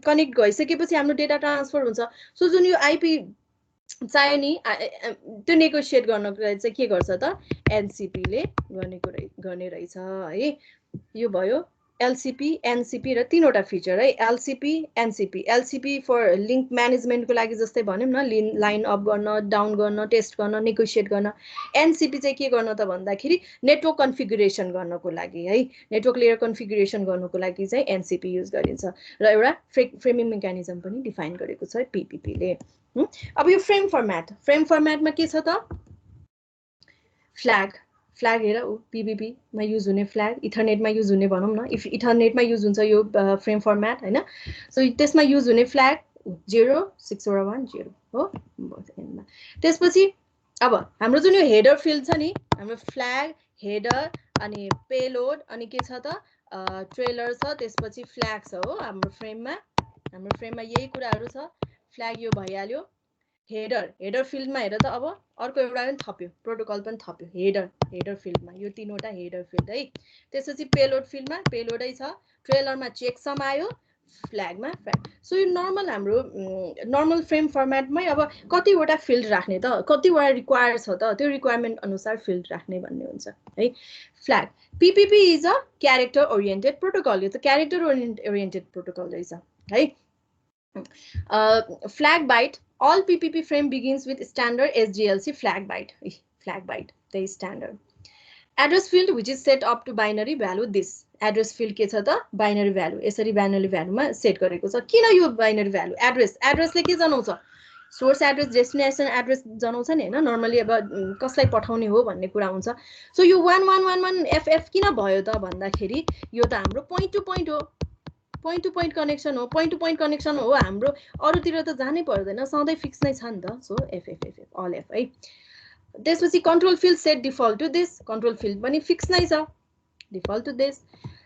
कनेक्ट भइसकेपछि हाम्रो डेटा ट्रान्सफर हुन्छ। सो जुन यो IP चाहियो नि त्यो नेगोसिएट गर्नको लागि चाहिँ के गर्छ त? NCP ले गर्ने रहेछ है। यो भयो LCP, NCP र तीनवटा फिचर है। LCP, NCP। LCP for link म्यानेजमेन्टको लागि जस्तै भन्यौँ न, लाइन अप गर्न, डाउन गर्न, टेस्ट गर्न, नेगोसिएट गर्न। NCP चाहिँ के गर्न त भन्दाखेरि नेटवर्क कन्फिगुरेसन गर्नको लागि है। नेटवर्क लेयर कन्फिगुरेसन गर्नको लागि चाहिँ NCP युज गरिन्छ र एउटा फ्रेमिङ मेकानिजम पनि डिफाइन गरेको छ PPP ले। अब यो फ्रेम फर्मेटमा के छ त? फ्ल्याग हेर PPP मा युज हुने फ्ल्याग, इथरनेटमा युज हुने भनौँ न, इफ इथरनेटमा युज हुन्छ यो फ्रेम फर्मेट हैन। सो त्यसमा युज हुने फ्ल्याग 0 6 0 हो। त्यसपछि अब हाम्रो जुन यो हेडर फिल्ड छ नि, हाम्रो फ्ल्याग, हेडर अनि पेलोड अनि के छ त? ट्रेलर छ, त्यसपछि फ्ल्याग छ हो। हाम्रो फ्रेममा यही कुराहरू छ। फ्ल्याग यो भइहाल्यो। हेडर फिल्डमा हेर त अब अर्को एउटा पनि थप्यो, प्रोटोकल पनि थप्यो हेडर फिल्डमा, यो तीनवटा हेडर फिल्ड है। त्यसपछि पेलोड फिल्डमा पेलोडै छ, ट्रेलरमा चेकसम आयो, फ्ल्यागमा फ्ल्याग। सो यो नर्मल हाम्रो नर्मल फ्रेम फर्मेटमै अब कतिवटा फिल्ड राख्ने त, कतिवटा रिक्वायर छ त, त्यो रिक्वायरमेन्ट अनुसार फिल्ड राख्ने भन्ने हुन्छ है। Flag PPP is a character oriented protocol. यो त क्यारेक्टर ओरिएन्टेड प्रोटोकल रहेछ है। Flag byte, all PPP frame begins with standard SDLC flag byte. The standard. Address field which is set up to binary value this. Address field के छ त? Binary value. यसरी binary value मा set गरेको छ। किन यो binary value? Address ले के जनाउँछ? सोर्स एड्रेस, डेस्टिनेसन एड्रेस जनाउँछ नि हैन। नर्मली अब कसलाई पठाउने हो भन्ने कुरा हुन्छ। सो यो 1111 FF किन भयो त भन्दाखेरि यो त हाम्रो पोइन्ट टु पोइन्ट हो, पोइन्ट टु पोइन्ट कनेक्सन हो। पोइन्ट टु पोइन्ट कनेक्सन हो हाम्रो, अरूतिर त जानै पर्दैन, सधैँ फिक्स नै छ नि त। सो FF अल एफ है। त्यसपछि control field set default to this, control field पनि फिक्स नै छ, default to this.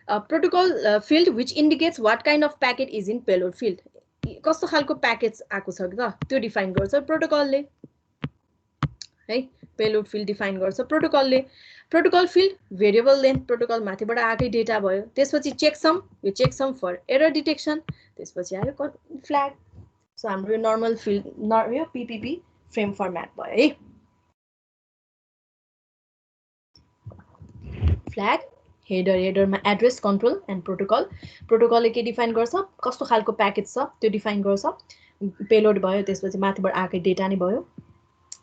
Protocol field which indicates what kind of packet is in payload field, कस्तो खालको प्याकेज आएको छ त त्यो डिफाइन गर्छ प्रोटोकलले है। पेलोड फिल्ड डिफाइन गर्छ प्रोटोकलले। Protocol field variable length, protocol माथिबाट आएकै डेटा भयो। त्यसपछि चेकसम, यो चेकसम फर एरर डिटेक्सन। त्यसपछि आयो फ्ल्याग। सो हाम्रो नर्मल फिल्ड यो PPP फ्रेम फर्मेट भयो है। फ्ल्याग, हेडरमा एड्रेस, कन्ट्रोल एन्ड प्रोटोकलले के डिफाइन गर्छ, कस्तो खालको प्याकेज छ त्यो डिफाइन गर्छ। पेलोड भयो, त्यसपछि माथिबाट आएकै डेटा नै भयो,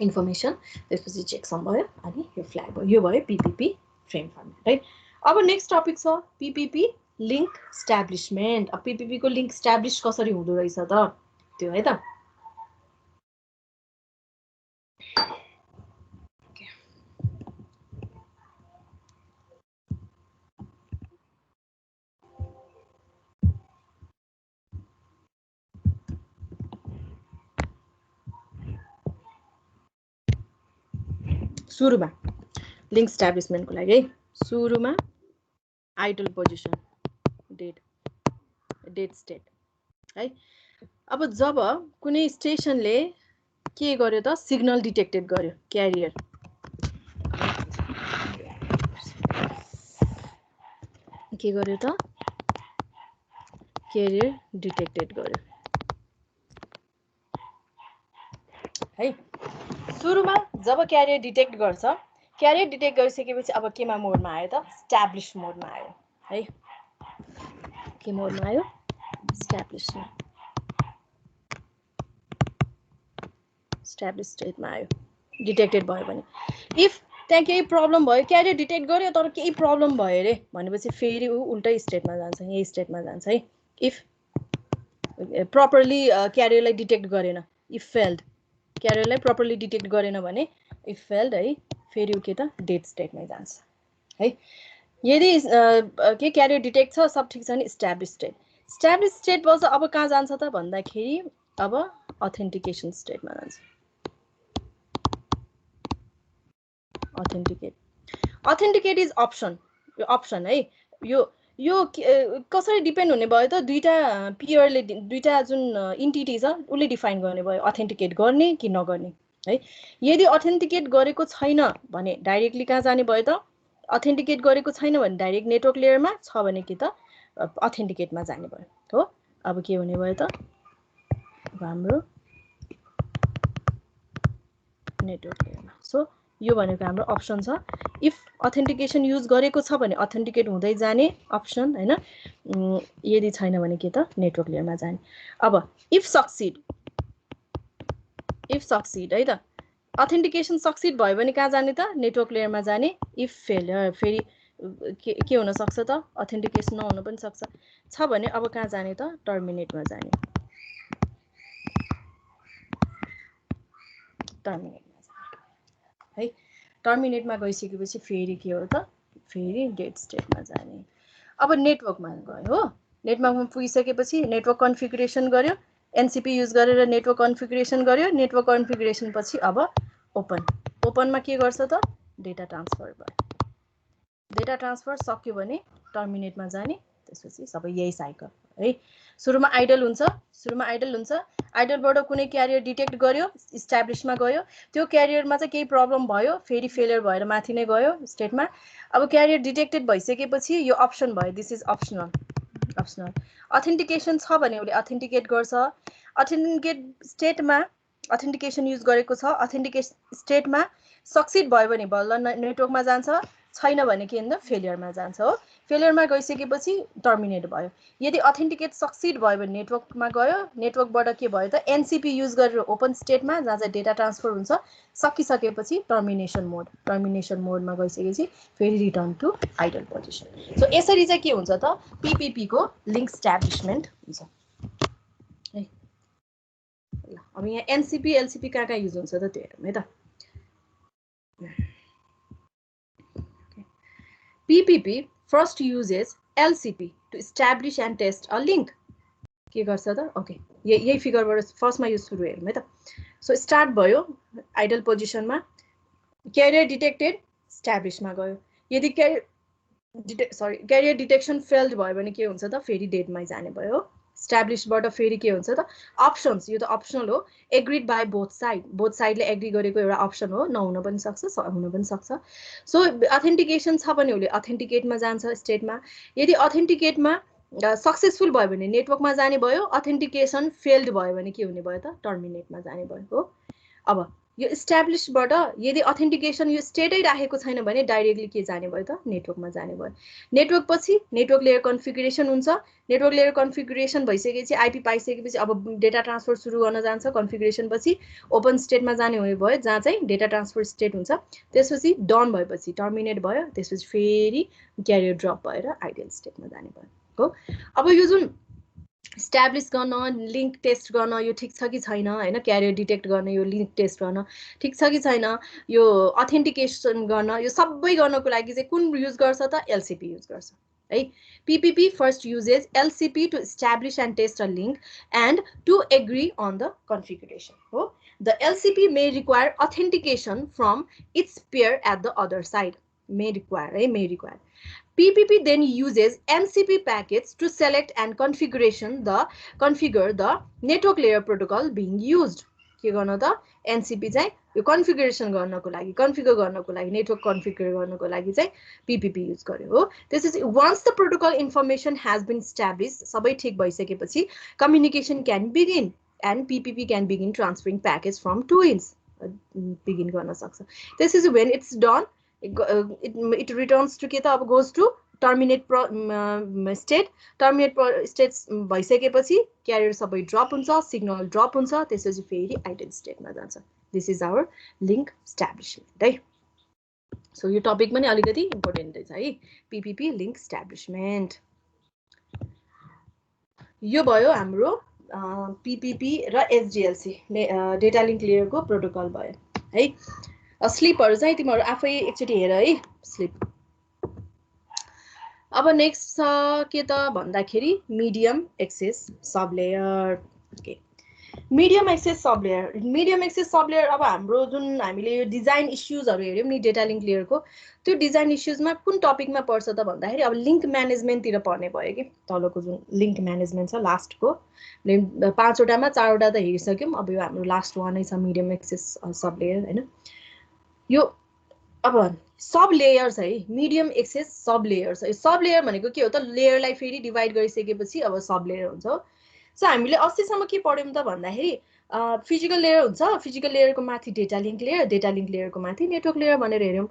इन्फर्मेसन। त्यसपछि चेकसम भयो अनि यो फ्ल्याग भयो। यो भयो PPP फ्रेम फर्मेट है। अब नेक्स्ट टपिक छ PPP लिङ्क स्ट्याब्लिसमेन्ट। अब PPP को लिङ्क स्ट्याब्लिस कसरी हुँदो रहेछ त त्यो है त। सुरुमा लिंक इस्टाब्लिशमेन्टको लागि है सुरुमा आइडल पोजिसन डेड स्टेट है। अब जब कुनै स्टेशनले के गर्यो त सिग्नल डिटेक्टेड गर्यो क्यारियर के गर्यो त क्यारियर डिटेक्टेड गर्यो है। सुरुमा जब क्यारियर डिटेक्ट गर्छ क्यारियर डिटेक्ट गरिसकेपछि अब केमा मोडमा आयो त स्ट्याब्लिश मोडमा आयो है। के मोडमा आयो स्ट्याब्लिश स्टेटमा आयो डिटेक्टेड भयो भने। इफ त्यहाँ केही प्रब्लम भयो क्यारियर डिटेक्ट गर्यो तर केही प्रब्लम भयो अरे भनेपछि फेरि ऊ उल्टै स्टेटमा जान्छ यही स्टेटमा जान्छ है। इफ प्रपरली क्यारियरलाई डिटेक्ट गरेन इफ फेल्ड क्यारियरलाई प्रपरली डिटेक्ट गरेन भने इफ फेल्ड है फेरि ऊ के त डेड स्टेटमै जान्छ है। यदि के क्यारियर डिटेक्ट छ सब ठिक छ भने स्ट्याब्लिश स्टेटबाट अब कहाँ जान्छ त भन्दाखेरि अब अथेन्टिकेसन स्टेटमा जान्छ। अथेन्टिकेट इज अप्सन है। यो कसरी डिपेन्ड हुने भयो त दुईटा पियरले दुईटा जुन इन्टिटी छ उसले डिफाइन गर्ने भयो अथेन्टिकेट गर्ने कि नगर्ने है। यदि अथेन्टिकेट गरेको छैन भने डाइरेक्टली कहाँ जाने भयो त अथेन्टिकेट गरेको छैन भने डाइरेक्ट नेटवर्क लेयरमा छ भने के त अथेन्टिकेटमा जाने भयो हो। अब के हुने भयो त हाम्रो नेटवर्क लेयरमा। सो यो भनेको हाम्रो अप्सन छ। इफ अथेन्टिकेसन युज गरेको छ भने अथेन्टिकेट हुँदै जाने अप्सन हैन। यदि छैन भने के त नेटवर्क लेयरमा जाने। अब इफ सक्सिड है त अथेन्टिकेसन सक्सिड भयो भने कहाँ जाने त नेटवर्क लेयरमा जाने। इफ फेलियर फेरि के हुन सक्छ त अथेन्टिकेसन नहुन पनि सक्छ छ भने अब कहाँ जाने त टर्मिनेटमा जाने। है टर्मिनेटमा गइसकेपछि फेरि के हो त फेरि डेड स्टेटमा जाने। अब नेटवर्कमा गयो हो। नेटवर्कमा पुगिसकेपछि नेटवर्क कन्फिगरेसन गर्यो एनसीपी युज गरेर नेटवर्क कन्फिगरेसन गर्यो। नेटवर्क कन्फिगरेसन पछि अब ओपनमा के गर्छ त डेटा ट्रान्सफर भयो। डेटा ट्रान्सफर सक्यो भने टर्मिनेटमा जाने। त्यसपछि सबै यही साइकल है। सुरुमा आइडल हुन्छ आइडलबाट कुनै क्यारियर डिटेक्ट गर्यो इस्टाब्लिशमा गयो त्यो क्यारियरमा चाहिँ केही प्रब्लम भयो फेरि फेलियर भएर माथि नै गयो स्टेटमा। अब क्यारियर डिटेक्टेड भइसकेपछि यो अप्सन भयो दिस इज अप्सनल। अथेन्टिकेसन छ भने उसले अथेन्टिकेट गर्छ। अथेन्टिकेसन युज गरेको छ अथेन्टिकेट स्टेटमा सक्सिड भयो भने बल्ल नेटवर्कमा जान्छ छैन भने के भन्दा फेलियरमा जान्छ हो। फेलियरमा गइसकेपछि टर्मिनेट भयो। यदि अथेन्टिकेट सक्सिड भयो भने नेटवर्कमा गयो नेटवर्कबाट के भयो त एनसीपी युज गरेर ओपन स्टेटमा जहाँ चाहिँ डेटा ट्रान्सफर हुन्छ सकिसकेपछि टर्मिनेसन मोडमा गइसकेपछि फेरि return to idle position. So यसरी चाहिँ के हुन्छ त पीपीपी को लिंक इस्टाब्लिशमेन्ट हुन्छ है। ल अब यहाँ एनसीपी एलसीपी कहाँ युज हुन्छ त त्यो हेरौँ है त। PPP first uses LCP to establish and test a link. के गर्छ त ओके यही फिगरबाट फर्स्टमा यो सुरु हेरौँ है त। सो स्टार्ट भयो आइडल पोजिसनमा क्यारियर डिटेक्टेड स्ट्याब्लिशमा गयो। यदि क्यारियर डिटेक्सन फेल्ड भयो भने के हुन्छ त फेरि डेडमै जाने भयो। स्ट्याब्लिशबाट फेरि के हुन्छ त अप्सन्स यो त अप्सनल हो एग्रीड बाई बोथ साइडले एग्री गरेको एउटा अप्सन हो नहुन पनि सक्छ हुन पनि सक्छ। सो अथेन्टिकेसन छ भने उसले अथेन्टिकेटमा जान्छ स्टेटमा। यदि अथेन्टिकेटमा सक्सेसफुल भयो भने नेटवर्कमा जाने भयो। अथेन्टिकेसन फेल्ड भयो भने के हुने भयो त टर्मिनेटमा जाने भयो हो। अब यो इस्टाब्लिशबाट यदि अथेन्टिकेसन यो स्टेटै राखेको छैन भने डाइरेक्टली के जाने भयो त नेटवर्कमा जाने भयो। नेटवर्क पछि नेटवर्क लेयर कन्फिगरेसन हुन्छ। नेटवर्क लेयर कन्फिगरेसन भइसकेपछि आइपी पाइसकेपछि अब डेटा ट्रान्सफर सुरु गर्न जान्छ। कन्फिगरेसन पछि ओपन स्टेटमा जाने हुने भयो जहाँ चाहिँ डेटा ट्रान्सफर स्टेट हुन्छ। त्यसपछि डन भएपछि टर्मिनेट भयो। त्यसपछि फेरि क्यारियर ड्रप भएर आइडल स्टेटमा जाने भयो हो। अब यो जुन स्ट्याब्लिश गर्न लिंक टेस्ट गर्न यो ठिक छ कि छैन हैन क्यारियर डिटेक्ट गर्न यो लिंक टेस्ट गर्न ठिक छ कि छैन यो अथेन्टिकेसन गर्न यो सबै गर्नको लागि चाहिँ कुन युज गर्छ त एलसीपी युज गर्छ है। PPP first uses LCP to establish and test a link and to agree on the configuration हो। The LCP may require authentication from its peer at the other side. May require, PPP then uses MCP packets to select and configure the network layer protocol being used. के गर्नु त NCP चाहिँ यो configuration गर्नको लागि configure गर्नको लागि network configure गर्नको लागि चाहिँ PPP युज गर्यो हो. This is once the protocol information has been established, सबै ठीक भइसकेपछि communication can begin and PPP can begin transferring packets from two ends. Begin गर्न सक्छ. This is when it's done. It returns to के त अब goes to terminate state. Terminate state भइसकेपछि carrier सबै drop हुन्छ, signal drop हुन्छ, त्यसपछि फेरि idle state मा जान्छ. This is our link establishment, right? So यो टपिक पनि अलिकति इम्पोर्टेन्ट छ है. PPP link establishment. यो भयो हाम्रो PPP र SDLC डेटा लिंक लेयर को प्रोटोकल भयो है. स्लिपहरु चाहिँ तिमीहरु आफै एकचोटी हेर है. स्लिप. अब नेक्स्ट के त भन्दाखेरि medium access sub layer. Okay, medium access sub layer. Medium access sub layer अब हाम्रो जुन हामीले यो डिजाइन इश्यूजहरु हेर्यौं नि डेटा लिंक लेयर को, त्यो डिजाइन इश्यूजमा कुन टपिकमा पर्छ त भन्दाखेरि अब लिंक म्यानेजमेन्ट तिर पर्ने भयो कि. तलको जुन लिंक म्यानेजमेन्ट छ लास्टको 5 वटामा 4 वटा त हेरिसक्यौं. अब यो हाम्रो लास्ट वान नै छ मिडियम एक्सेस सब लेयर हैन. यो अब सब लेयर्स है, मिडियम एक्सेस सब लेयर्स. सब लेयर भनेको के हो त, लेयरलाई फेरि डिवाइड गरिसकेपछि अब सब लेयर हुन्छ. सो हामीले अस्तिसम्म के पढ्यौं त भन्दाखेरि फिजिकल लेयर हुन्छ, फिजिकल लेयरको माथि data link layer, data link लेयरको माथि नेटवर्क लेयर भनेर हेर्यौं.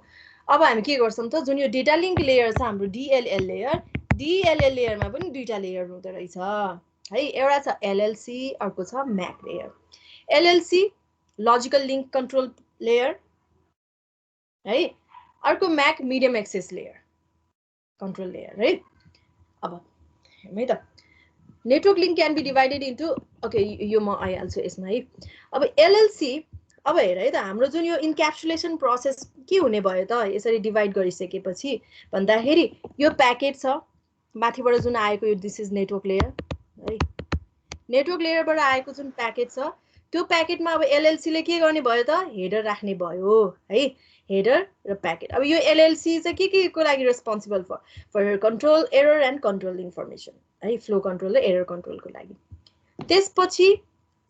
अब हामी के गर्छौं त, जुन यो डेटा लिंक लेयर छ हाम्रो DLL लेयर, DLL लेयरमा पनि दुईटा लेयर हुँदो रहेछ है. एउटा छ LLC, अर्को छ MAC layer. LLC logical link control layer है, अर्को MAC medium access layer control layer है. अब है त network link can be divided into, okay यो म आइहाल्छु यसमा है. अब LLC अब हेर है त, हाम्रो जुन यो इन्क्याप्सुलेसन प्रोसेस के हुने भयो त यसरी डिवाइड गरिसकेपछि भन्दाखेरि यो प्याकेट छ माथिबाट जुन आएको, यो दिस इज नेटवर्क लेयर है. नेटवर्क लेयरबाट आएको जुन प्याकेट छ त्यो प्याकेटमा अब LLC ले के गर्ने भयो त, हेडर राख्ने भयो है. हेडर र प्याकेट. अब यो LLC चाहिँ के को लागि responsible for control error and control information है, फ्लो कन्ट्रोल र एरर कन्ट्रोलको लागि. त्यसपछि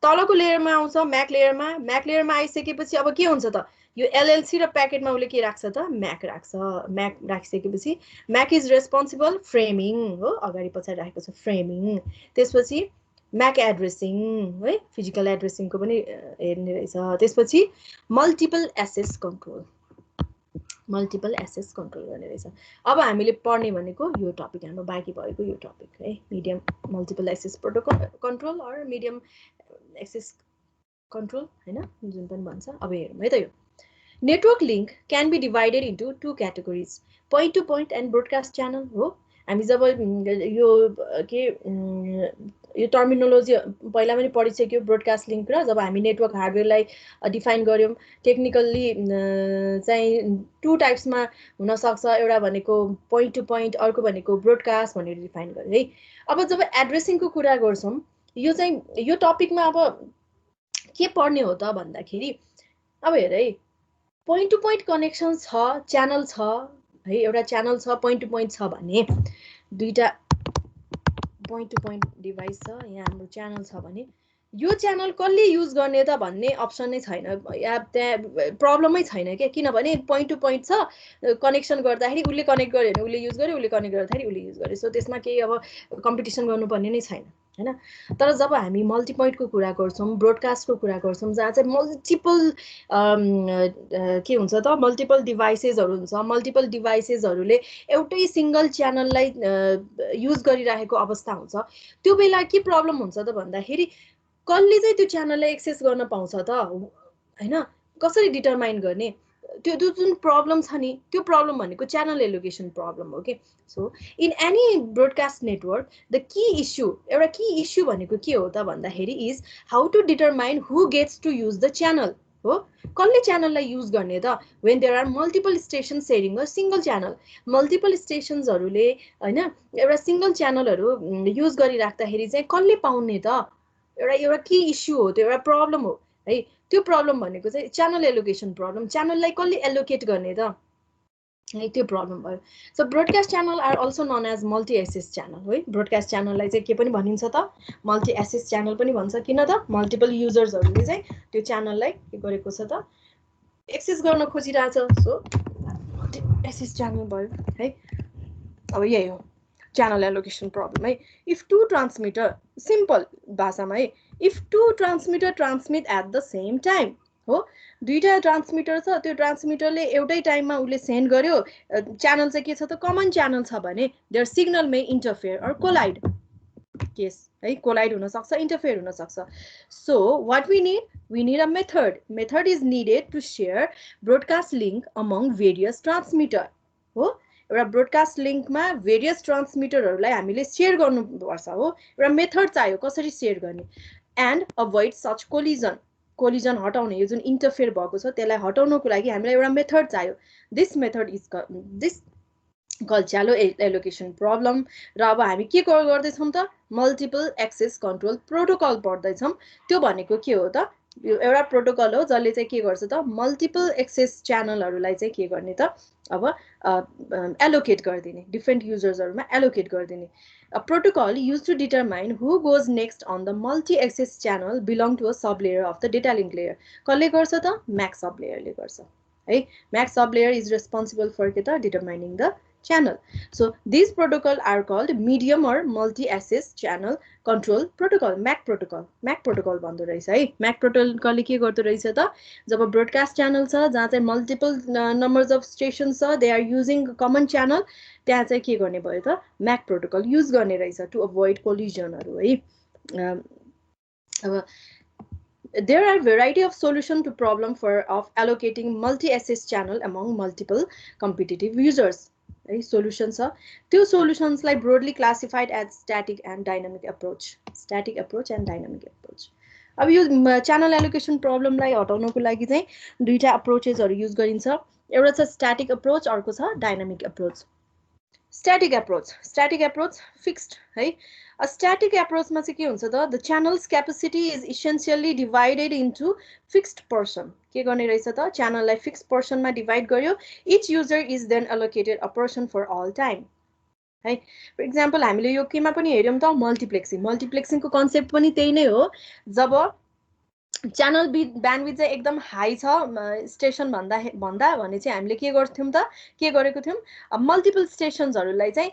तलको लेयरमा आउँछ MAC लेयरमा. MAC लेयरमा आइसकेपछि अब के हुन्छ त, यो LLC र प्याकेटमा उले के राख्छ त, MAC राख्छ. MAC राखिसकेपछि MAC इज रेस्पोन्सिबल फ्रेमिङ हो, अगाडि पछाडि राखेको छ फ्रेमिङ. त्यसपछि MAC एड्रेसिङ है, फिजिकल एड्रेसिङको पनि हेर्ने रहेछ. त्यसपछि multiple access control, multiple access control गर्ने रहेछ. अब हामीले पढ्ने भनेको यो टपिक हाम्रो बाँकी भएको यो टपिक है, medium multiple access protocol control or medium access control हैन, जुन पनि भन्छ. अब हेरौँ है त. यो network link can be divided into two categories, point to point and broadcast channel हो. हामी जब यो के यो टर्मिनोलोजी पहिला पनि पढिसक्यो ब्रोडकास्ट लिंक र. जब हामी नेटवर्क हार्डवेयरलाई डिफाइन गर्यौं टेक्निकल्ली चाहिँ टु टाइप्समा हुन सक्छ. एउटा भनेको पोइन्ट टु पोइन्ट, अर्को भनेको ब्रोडकास्ट भनेर डिफाइन गर्यो है. अब जब एड्रेसिङको कुरा गर्छौं यो चाहिँ यो टपिकमा अब के पढ्ने हो त भन्दाखेरि अब हेर है, पोइन्ट टु पोइन्ट कनेक्सन छ, च्यानल छ है, एउटा च्यानल छ, पोइन्ट टु पोइन्ट छ भने दुईटा पोइन्ट टु पोइन्ट डिभाइस छ, यहाँ हाम्रो च्यानल छ भने यो च्यानल कसले युज गर्ने त भन्ने अप्सन नै छैन, या त्यहाँ प्रब्लमै छैन के. किनभने पोइन्ट टु पोइन्ट छ, कनेक्सन गर्दाखेरि उसले कनेक्ट गर्यो भने उसले युज गर्यो, उसले कनेक्ट गर्दाखेरि उसले युज गर्यो. सो त्यसमा केही अब कम्पिटिसन गर्नुपर्ने नै छैन हैन. तर जब हामी मल्टी पोइन्टको कुरा गर्छौं, ब्रोडकास्टको कुरा गर्छौं, जहाँ चाहिँ मल्टिपल के हुन्छ त, मल्टिपल डिभाइसेसहरु हुन्छ, मल्टिपल डिभाइसेसहरुले एउटै सिंगल च्यानललाई युज गरिरहेको अवस्था हुन्छ, त्यो बेला के प्रब्लम हुन्छ त भन्दाखेरि कसले चाहिँ त्यो च्यानललाई एक्सेस गर्न पाउँछ त हैन, कसरी डिटरमाइन गर्ने, त्यो जुन प्रब्लम छ नि त्यो प्रब्लम भनेको च्यानल एलोकेसन प्रब्लम हो के. So in any broadcast network the key issue, एउटा की इश्यू भनेको के हो त भन्दाखेरि is how to determine who gets to use the channel हो. कसले च्यानललाई युज गर्ने त, when there are multiple station sharing a single channel. Multiple स्टेशन्सहरुले हैन एउटा सिंगल च्यानलहरु युज गरिराख्दाखेरि चाहिँ कसले पाउने त, एउटा की इश्यू हो, त्यो एउटा प्रब्लम हो है. त्यो प्रब्लम भनेको चाहिँ च्यानल एलोकेसन प्रब्लम च्यानललाई कसले एलोकेट गर्ने त है त्यो प्रब्लम भयो so broadcast channel are also known as multi access channel है ब्रोडकास्ट च्यानललाई चाहिँ के पनि भनिन्छ त मल्टी एक्सेस च्यानल पनि भन्छ किन त मल्टिपल युजर्सहरूले चाहिँ त्यो च्यानललाई के गरेको छ त एक्सेस गर्न खोजिरहेछ सो मल्टी एक्सेस च्यानल भयो है अब यही हो च्यानल एलोकेसन प्रब्लम है इफ टु ट्रान्समिटर सिम्पल भाषामा है if two transmitter transmit at the same time हो दुईटा ट्रान्समिटर छ त्यो ट्रान्समिटरले एउटै टाइममा उसले सेन्ड गर्यो च्यानल चाहिँ के छ त कमन च्यानल छ भने there signal may interfere or collide case है कोलाइड हुन सक्छ इन्टरफेयर हुन सक्छ so what we need a method is needed to share broadcast link among various transmitter हो एउटा ब्रोडकास्ट लिंकमा भेरियस ट्रान्समिटरहरूलाई हामीले शेयर गर्नुपर्छ हो एउटा मेथड चाहियो कसरी शेयर गर्ने एन्ड अभोइड सच कोलिजन हटाउने यो जुन इन्टरफेयर भएको छ त्यसलाई हटाउनको लागि हामीलाई एउटा मेथड चाहियो this method is this call channel allocation problem र अब हामी के गर्दैछौँ त मल्टिपल एक्सेस कन्ट्रोल प्रोटोकल पढ्दैछौँ त्यो भनेको के हो त यो एउटा प्रोटोकल हो जसले चाहिँ के गर्छ त मल्टिपल एक्सेस च्यानलहरूलाई चाहिँ के गर्ने त अब एलोकेट गरिदिने डिफ्रेन्ट युजर्सहरूमा एलोकेट गरिदिने A protocol used to determine who goes next on the multi-access channel belong to a sublayer of the data link layer. कसले गर्छ त MAC sublayer ले गर्छ है MAC sublayer is responsible for के त determining the channel. So these protocols are called medium or multi-access channel control protocol. MAC protocol भन्दो रहेछ है MAC protocol ले के गर्दो रहेछ त जब ब्रोडकास्ट च्यानल छ जहाँ चाहिँ मल्टिपल नम्बर्स अफ स्टेशन्स छ they are using common channel त्यहाँ चाहिँ के गर्ने भयो त MAC प्रोटोकल युज गर्ने रहेछ टु अभोइड कोलिजनहरू है अब there are variety of solution to problem of allocating multi-access channel among multiple competitive users. Solutions are two solutions like broadly classified as static and dynamic approach. Static approach and dynamic approach. अब यो channel allocation problem लाई हटाउनको लागि चाहिँ दुईटा approachesहरु use गरिन्छ एउटा छ static approach अर्को छ dynamic approach. Static approach fixed है a static approach मा चाहिँ के हुन्छ त the channel's capacity is essentially divided into fixed portion के गर्ने रहेछ त channel लाई fixed portion मा divide गर्यो each user is then allocated a portion for all time है for example हामीले यो केमा पनि हेर्यौं त मल्टिप्लेक्सिङ को कन्सेप्ट पनि त्यही नै हो जब च्यानल ब्यान्डविड्थ चाहिँ एकदम हाई छ स्टेशन भन्दा भने चाहिँ हामीले के गर्थ्यौं त के गरेको थियौं मल्टिपल स्टेशन्सहरुलाई चाहिँ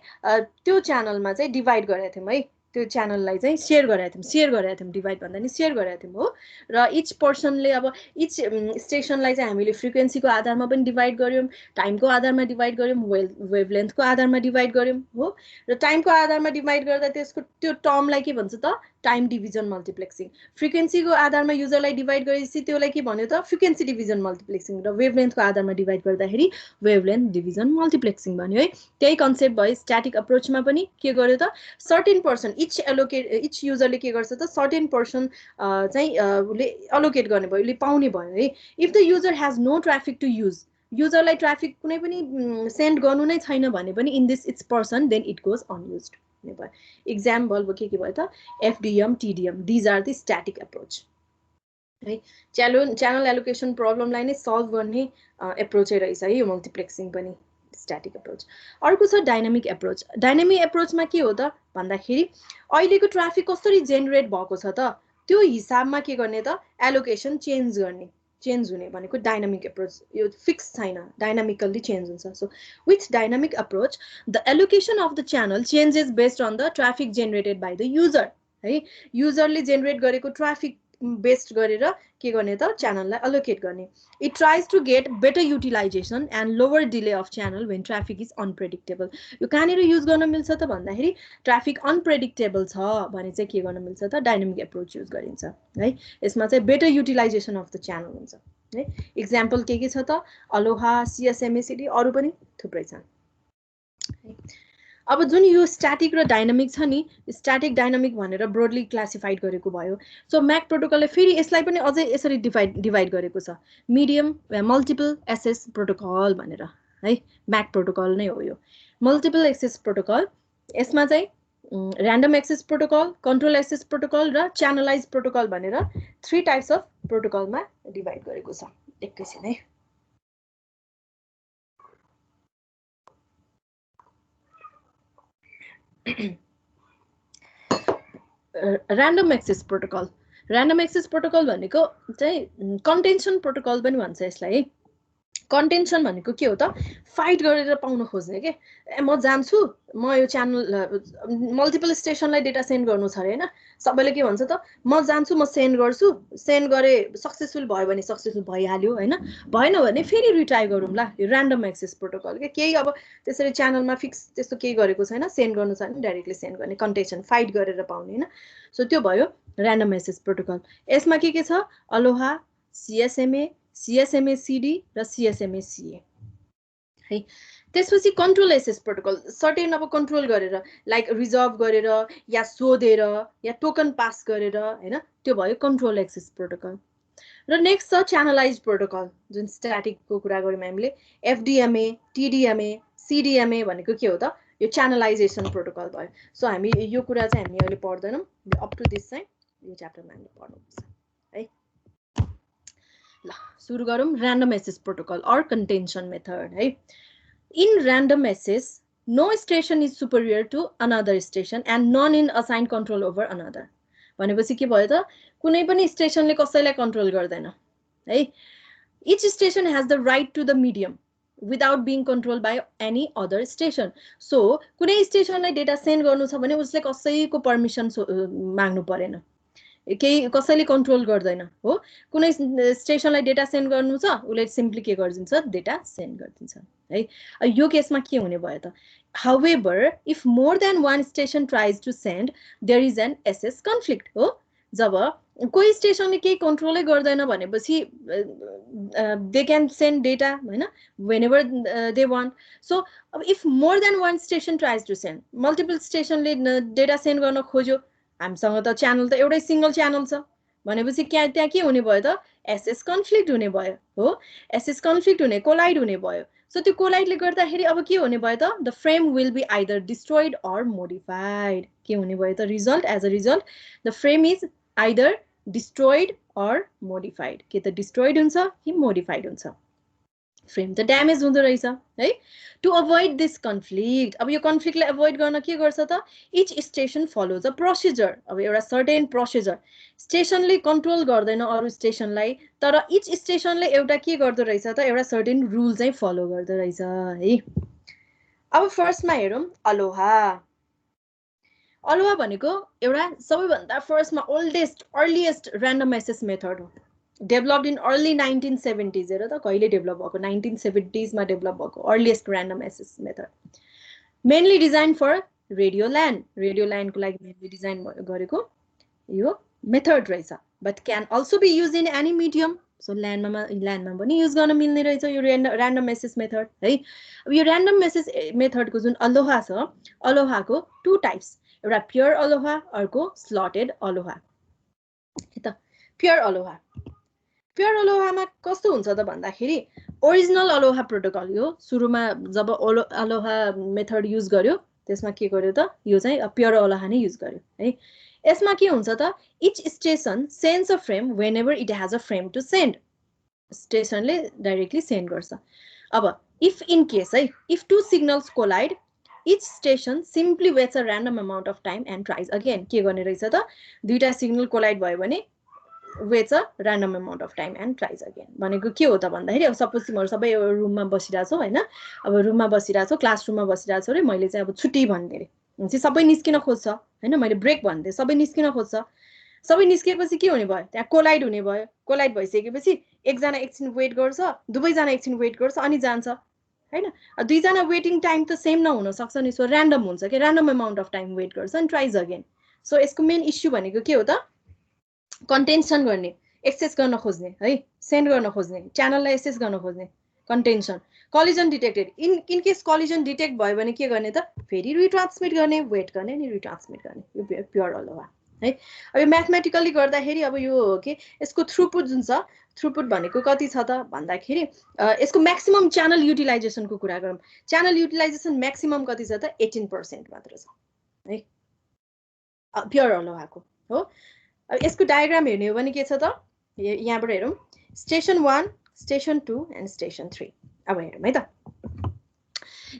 त्यो च्यानलमा चाहिँ डिवाइड गरेका थियौं है त्यो च्यानललाई चाहिँ शेयर गरेका थियौं डिवाइड भन्दा नि शेयर गरेका थियौं हो र इच पर्सनले अब इच स्टेशनलाई चाहिँ हामीले फ्रिक्वेन्सीको आधारमा पनि डिवाइड गर्यौं टाइमको आधारमा डिवाइड गर्यौं वेभलेन्थको आधारमा डिवाइड गर्यौं हो र टाइमको आधारमा डिवाइड गर्दा त्यसको त्यो टर्मलाई के भन्छ त टाइम डिभिजन मल्टिप्लेक्सिङ फ्रिक्वेन्सीको आधारमा युजरलाई डिवाइड गरेपछि त्यसलाई के भन्यो त फ्रिक्वेन्सी डिभिजन मल्टिप्लेक्सिङ र वेभलेन्थको आधारमा डिवाइड गर्दाखेरि वेभलेन्थ डिभिजन मल्टिप्लेक्सिङ भन्यो है त्यही कन्सेप्ट भयो स्ट्याटिक अप्रोचमा पनि के गर्यो त सर्टेन पर्सन इच युजरले के गर्छ त सर्टेन पर्सन चाहिँ उले अलोकेट गर्ने भयो उले पाउने भयो है if the user has no traffic to use युजरलाई ट्राफिक कुनै पनि सेन्ड गर्नु नै छैन भने पनि in this its portion then it goes unused example के भयो त FDM TDM these are the static approach है च्यानल एलोकेसन प्रब्लमलाई नै सल्भ गर्ने एप्रोच रहेछ है यो मल्टिप्लेक्सिङ पनि स्ट्याटिक अप्रोच अर्को छ डायनामिक एप्रोचमा के हो त भन्दाखेरि अहिलेको ट्राफिक कसरी जेनेरेट भएको छ त त्यो हिसाबमा के गर्ने त एलोकेसन चेन्ज हुने भनेको डायनामिक एप्रोच यो फिक्स छैन डायनामिकली चेन्ज हुन्छ so with dynamic approach the allocation of the channel changes based on the traffic generated by the user है युजरले जेनेरेट गरेको ट्राफिक बेस्ड गरेर के गर्ने त च्यानललाई अलोकेट गर्ने it tries to get better utilization and lower delay of channel when traffic is unpredictable यो कहाँनिर युज गर्न मिल्छ त भन्दाखेरि ट्राफिक अनप्रेडिक्टेबल छ भने चाहिँ के गर्न मिल्छ त डायनामिक एप्रोच युज गरिन्छ है यसमा चाहिँ better utilisation of the channel हुन्छ है एक्जाम्पल के छ त अलोहा CSMACD अरु पनि थुप्रै छन् अब जुन यो स्ट्याटिक र डायनामिक छ नि स्ट्याटिक डायनामिक भनेर ब्रोडली क्लासिफाइड गरेको भयो सो MAC प्रोटोकलले फेरि यसलाई पनि अझै यसरी डिवाइड गरेको छ मिडियम मल्टिपल एक्सेस प्रोटोकल भनेर है MAC प्रोटोकल नै हो यो मल्टिपल एक्सेस प्रोटोकल यसमा चाहिँ random access protocol, control access protocol र च्यानलाइज प्रोटोकल भनेर 3 टाइप्स अफ प्रोटोकलमा डिभाइड गरेको छ। एकैछिन है। Random access protocol, random access protocol भनेको चाहिँ कन्टेन्सन प्रोटोकल पनि भन्छ यसलाई है। कन्टेन्सन भनेको के हो त, फाइट गरेर पाउन खोज्ने के। म जान्छु, म यो च्यानल मल्टिपल स्टेसनलाई डेटा सेन्ड गर्नु छ अरे होइन, सबैले के भन्छ त, म जान्छु, म सेन्ड गर्छु, सेन्ड गरे सक्सेसफुल भयो भने सक्सेसफुल भइहाल्यो होइन, भएन भने फेरि रिट्राई गरौँला। यो ऱ्यान्डम एक्सेस प्रोटोकल के। केही अब त्यसरी च्यानलमा फिक्स त्यस्तो केही गरेको छैन, सेन्ड गर्नु छ भने डाइरेक्टली सेन्ड गर्ने, कन्टेन्सन फाइट गरेर पाउने होइन। सो त्यो भयो ऱ्यान्डम एक्सेस प्रोटोकल। यसमा के छ, अलोहा, सिएसएमए, CSMA-CD र CSMA-CA है। त्यसपछि कन्ट्रोल एक्सेस प्रोटोकल, सर्टेन अब कन्ट्रोल गरेर, लाइक रिजर्भ गरेर या सोधेर या टोकन पास गरेर होइन, त्यो भयो कन्ट्रोल एक्सेस प्रोटोकल। र नेक्स्ट छ च्यानलाइज प्रोटोकल, जुन स्ट्याटिकको कुरा गऱ्यौँ हामीले। FDMA, TDMA, CDMA भनेको के हो त, यो च्यानलाइजेसन प्रोटोकल भयो। सो हामी यो कुरा चाहिँ हामी अहिले पढ्दैनौँ, अप टु दिस चाहिँ यो च्याप्टरमा हामीले पढ्नुपर्छ है। ल सुरु गरौँ random access protocol or contention method है। In random access no station is superior to another station and none in assign control over another. भनेपछि के भयो त, कुनै पनि स्टेसनले कसैलाई कन्ट्रोल गर्दैन है। Each station has the right to the medium without being control by any other station. So कुनै स्टेसनलाई डेटा सेन्ड गर्नु छ भने उसले कसैको पर्मिसन माग्नु परेन, केही कसैले कन्ट्रोल गर्दैन हो। कुनै स्टेसनलाई डेटा सेन्ड गर्नु छ, उसले सिम्पली के गरिदिन्छ, डेटा सेन्ड गरिदिन्छ है। यो केसमा के हुने भयो त, however if more than one station tries to send there is an SS conflict हो। जब कोही स्टेसनले केही कन्ट्रोलै गर्दैन भनेपछि दे क्यान सेन्ड डेटा होइन, वेनेभर दे वान्ट। सो अब if more than one station tries to send, multiple स्टेसनले data send गर्न खोज्यो, हामीसँग त च्यानल त एउटै सिङ्गल च्यानल छ भनेपछि त्यहाँ के हुने भयो त, एसएस कन्फ्लिक्ट हुने भयो हो। एसएस कन्फ्लिक्ट हुने, कोलाइड हुने भयो। सो त्यो कोलाइडले गर्दाखेरि अब के हुने भयो त, the frame will be either destroyed or modified. के हुने भयो त result, as a result the frame is either destroyed or modified. के त डिस्ट्रोइड हुन्छ कि मोडिफाइड हुन्छ, फ्रेम त ड्यामेज हुँदो रहेछ है। टु अभोइड दिस कन्फ्लिक्ट, अब यो कन्फ्लिक्टलाई अभोइड गर्न के गर्छ त, each station follows a procedure. अब एउटा सर्टेन प्रोसिजर, स्टेसनले कन्ट्रोल गर्दैन अरू स्टेसनलाई, तर इच स्टेसनले एउटा के गर्दो रहेछ त, एउटा सर्टेन रुल चाहिँ फलो गर्दो रहेछ है। अब फर्स्टमा हेरौँ अलोहा। अलोहा भनेको एउटा सबैभन्दा फर्स्टमा oldest earliest random access method हो। डेभलप्ड इन अर्ली 1970s, हेर त कहिले डेभलप भएको, 1970s मा डेभलप भएको earliest random access method. Mainly design for radio LAN, radio ल्यानको लागि मेनली डिजाइन गरेको यो मेथड रहेछ। But can also be use in any medium. So ल्यानमा पनि युज गर्न मिल्ने रहेछ यो ऱ्यान्डम एक्सेस मेथड है। अब यो ऱ्यान्डम एक्सेस मेथडको जुन अलोहा छ, अलोहाको 2 टाइप्स, एउटा प्योर अलोहा, अर्को स्लटेड अलोहा। त प्योर अलोहा, प्योर अलोहामा कस्तो हुन्छ त भन्दाखेरि, ओरिजिनल अलोहा प्रोटोकल यो सुरुमा जब अलोहा मेथड युज गर्यो त्यसमा के गर्यो त, यो चाहिँ प्योर अलोहा नै युज गर्यो है। यसमा के हुन्छ त, each station sends a frame whenever it has a frame to send. स्टेसनले डाइरेक्टली सेन्ड गर्छ। अब इफ इन केस है, if two signals collide, each station simply waits a random amount of time and tries again. के गर्ने रहेछ त, दुईटा signal collide भयो भने waits a random amount of time and tries again. भनेको के हो त भन्दाखेरि, अब सपोज तिमीहरू सबै रुममा बसिरहेको छौ होइन, अब रुममा बसिरहेको छौ, क्लासरुममा बसिरहेको छौ अरे, मैले चाहिँ अब छुट्टी भनिदिएँ चाहिँ सबै निस्किन खोज्छ होइन, मैले ब्रेक भनिदिएँ सबै निस्किन खोज्छ। सबै निस्किएपछि के हुने भयो, त्यहाँ कोलाइड हुने भयो। कोलाइड भइसकेपछि एकजना एकछिन वेट गर्छ, दुवैजना एकछिन वेट गर्छ अनि जान्छ होइन। दुईजना वेटिङ टाइम त सेम नहुन सक्छ नि, सो ऱ्यान्डम हुन्छ कि, random amount of time wait गर्छ अनि ट्राइज अगेन। सो यसको मेन इस्यु भनेको के हो त, कन्टेन्सन गर्ने, एक्सेस गर्न खोज्ने है, सेन्ड गर्न खोज्ने, च्यानललाई एक्सेस गर्न खोज्ने, contention. Collision detected, in case collision detect भयो भने के गर्ने त, फेरि रिट्रान्समिट गर्ने, वेट गर्ने अनि रिट्रान्समिट गर्ने। यो प्योर अलोहा है। अब यो म्याथमेटिकली गर्दाखेरि अब यो के, यसको थ्रुपुट जुन छ, थ्रुपुट भनेको कति छ त भन्दाखेरि, यसको म्याक्सिमम च्यानल युटिलाइजेसनको कुरा गरौँ, च्यानल युटिलाइजेसन म्याक्सिमम कति छ त, 18% मात्र छ है। प्योर अलोहाको हो। अब यसको डायग्राम हेर्ने हो भने के छ त, यहाँबाट हेरौँ, स्टेसन 1, स्टेसन 2 एन्ड स्टेसन 3। अब हेरौँ है त।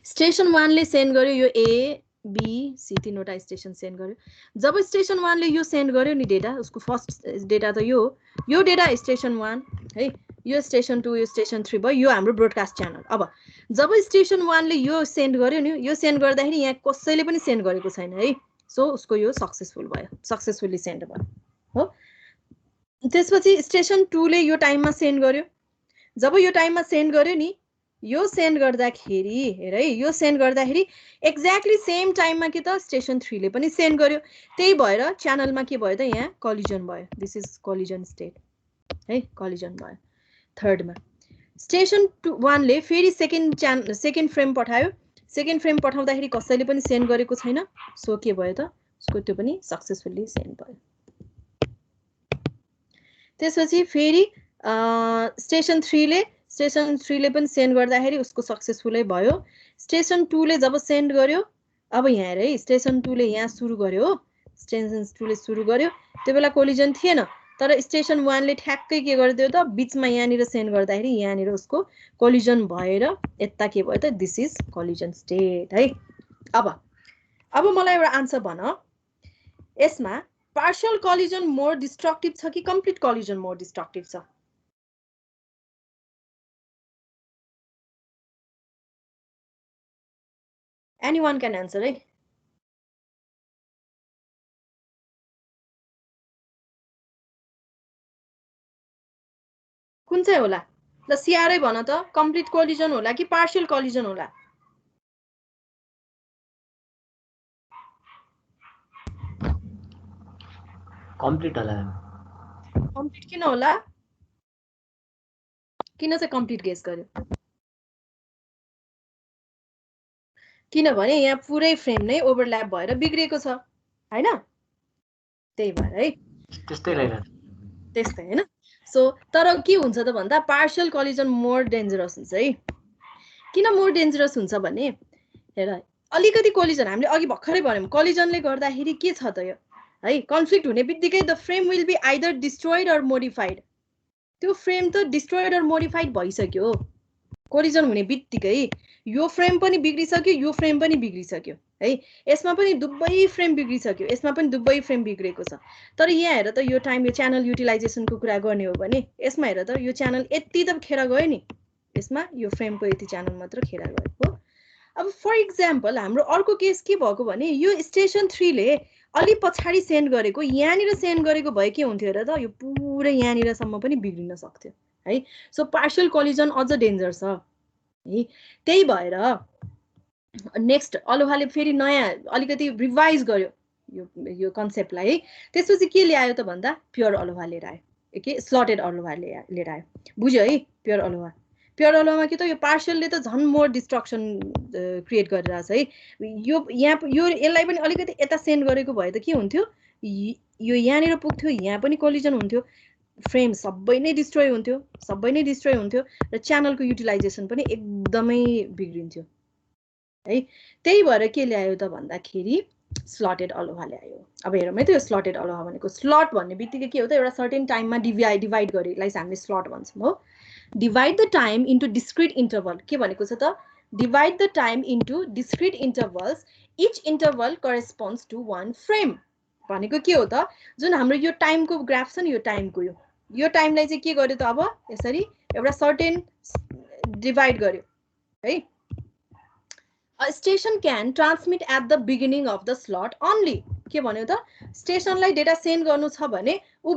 स्टेसन 1 ले सेन्ड गर्यो यो ए बी सी तीनवटा स्टेसन सेन्ड गर्यो। जब स्टेसन 1 ले यो सेन्ड गर्यो नि डेटा, उसको फर्स्ट डेटा त यो डेटा स्टेसन 1 है, यो स्टेसन 2 यो स्टेसन 3 भयो, यो हाम्रो ब्रोडकास्ट च्यानल। अब जब स्टेसन 1 ले यो सेन्ड गर्यो नि, यो सेन्ड गर्दाखेरि यहाँ कसैले पनि सेन्ड गरेको छैन है, सो उसको यो सक्सेसफुल भयो, सक्सेसफुली सेन्ड भयो हो। त्यसपछि स्टेसन 2 ले यो टाइममा सेन्ड गर्यो। जब यो टाइममा सेन्ड गर्यो नि, यो सेन्ड गर्दाखेरि हेर है, यो सेन्ड गर्दाखेरि एक्ज्याक्टली सेम टाइममा के त स्टेसन 3 ले पनि सेन्ड गर्यो। त्यही भएर च्यानलमा के भयो त, यहाँ कोलिजन भयो। दिस इज कोलिजन स्टेट है, कोलिजन भयो। थर्डमा स्टेसन 1 ले फेरि सेकेन्ड फ्रेम पठायो। सेकेन्ड फ्रेम पठाउँदाखेरि कसैले पनि सेन्ड गरेको छैन, सो के भयो त, उसको त्यो पनि सक्सेसफुली सेन्ड भयो। त्यसपछि फेरि स्टेसन 3 ले पनि सेन्ड गर्दाखेरि उसको सक्सेसफुलै भयो। स्टेसन 2 ले जब सेन्ड गर्यो, अब यहाँ हेर है, स्टेसन 2 ले यहाँ सुरु गर्यो हो, स्टेसन 2 ले सुरु गर्यो, त्यो बेला कोलिजन थिएन, तर स्टेसन 1 ले ठ्याक्कै के गरिदियो त, बिचमा यहाँनिर सेन्ड गर्दाखेरि यहाँनिर उसको कोलिजन भएर यता के भयो त, दिस इज कोलिजन स्टेट है। अब मलाई एउटा आन्सर भन, यसमा पार्शियल कोलिजन मोर डिस्ट्रक्टिभ छ कि कम्प्लिट कोलिजन मोर डिस्ट्रक्टिभ छ? Anyone can answer है। कुन चाहिँ होला? ल सिआरै भन त, कम्प्लिट कोलिजन होला कि पार्शियल कोलिजन होला? कम्प्लिट होला। कम्प्लिट किन होला? किन चाहिँ कम्प्लिट गेस गर्यो? किनभने यहाँ पुरै फ्रेम नै ओभरल्याप भएर बिग्रेको छ हैन, त्यही भएर है। त्यस्तै रहेछ, त्यस्तै हैन। सो तर के हुन्छ त भन्दा पार्शियल कोलिजन मोर डेन्जरस हुन्छ है। किन मोर डेन्जरस हुन्छ भने हेर, अलिकति कोलिजन हामीले अघि भर्खरै भन्यौं, कोलिजनले गर्दाखेरि के छ त यो है, कन्फ्लिक्ट हुने बित्तिकै the frame will be either destroyed or modified. त्यो फ्रेम त डिस्ट्रोइड अर मोडिफाइड भइसक्यो कोलिजन हुने बित्तिकै। यो फ्रेम पनि बिग्रिसक्यो, यो फ्रेम पनि बिग्रिसक्यो है, यसमा पनि दुबै फ्रेम बिग्रिसक्यो, यसमा पनि दुबै फ्रेम बिग्रेको छ। तर यहाँ हेर त, यो टाइम यो च्यानल युटिलाइजेसनको कुरा गर्ने हो भने यसमा हेर त, यो च्यानल यति त खेर गयो नि, यसमा यो फ्रेमको यति च्यानल मात्र खेर गयो हो। अब फर इक्जाम्पल हाम्रो अर्को केस के भएको भने, यो स्टेसन 3 ले अलि पछाडि सेन्ड गरेको, यहाँनिर सेन्ड गरेको भए के हुन्थ्यो र त, यो पुरै यहाँनिरसम्म पनि बिग्रिन सक्थ्यो है। सो पार्शियल कोलिजन अझ डेन्जर छ है। त्यही भएर नेक्स्ट अलोहाले फेरि नयाँ अलिकति रिभाइज गर्यो यो कन्सेप्टलाई है। त्यसपछि के ल्यायो त भन्दा प्योर अलोहा लिएर आयो, के स्लटेड अलोहा लिएर आयो। बुझ्यो है, प्योर अलोहा। प्योर अलोहामा के त यो पार्शियलले त झन् मोर डिस्ट्रक्सन क्रिएट गरिरहेछ है। यो यहाँ यो यसलाई पनि अलिकति यता सेन्ड गरेको भए त के हुन्थ्यो, यो यहाँनिर पुग्थ्यो, यहाँ पनि कोलिजन हुन्थ्यो, फ्रेम सबै नै डिस्ट्रोय हुन्थ्यो, र च्यानलको युटिलाइजेसन पनि एकदमै बिग्रिन्थ्यो है। त्यही भएर के ल्यायो त भन्दाखेरि स्लटेड अलोहा ल्यायो। अब हेरौँ है त, यो स्लटेड अलोहा भनेको, स्लट भन्ने बित्तिकै के हो त, एउटा सर्टेन टाइममा डिभाइड गरे, यसलाई हामीले स्लट भन्छौँ हो। Divide the time into discrete interval. के भनेको छ त, divide the time into discrete intervals, each interval corresponds to 1 frame. भनेको के हो त, जुन हाम्रो यो टाइमको ग्राफ छ नि, यो टाइमको यो टाइमलाई चाहिँ के गर्यो त, अब यसरी एउटा सर्टेन डिभाइड गर्यो है। A station can transmit at the beginning of the slot only. के भन्यो त, स्टेसनलाई डेटा सेन्ड गर्नु छ भने उ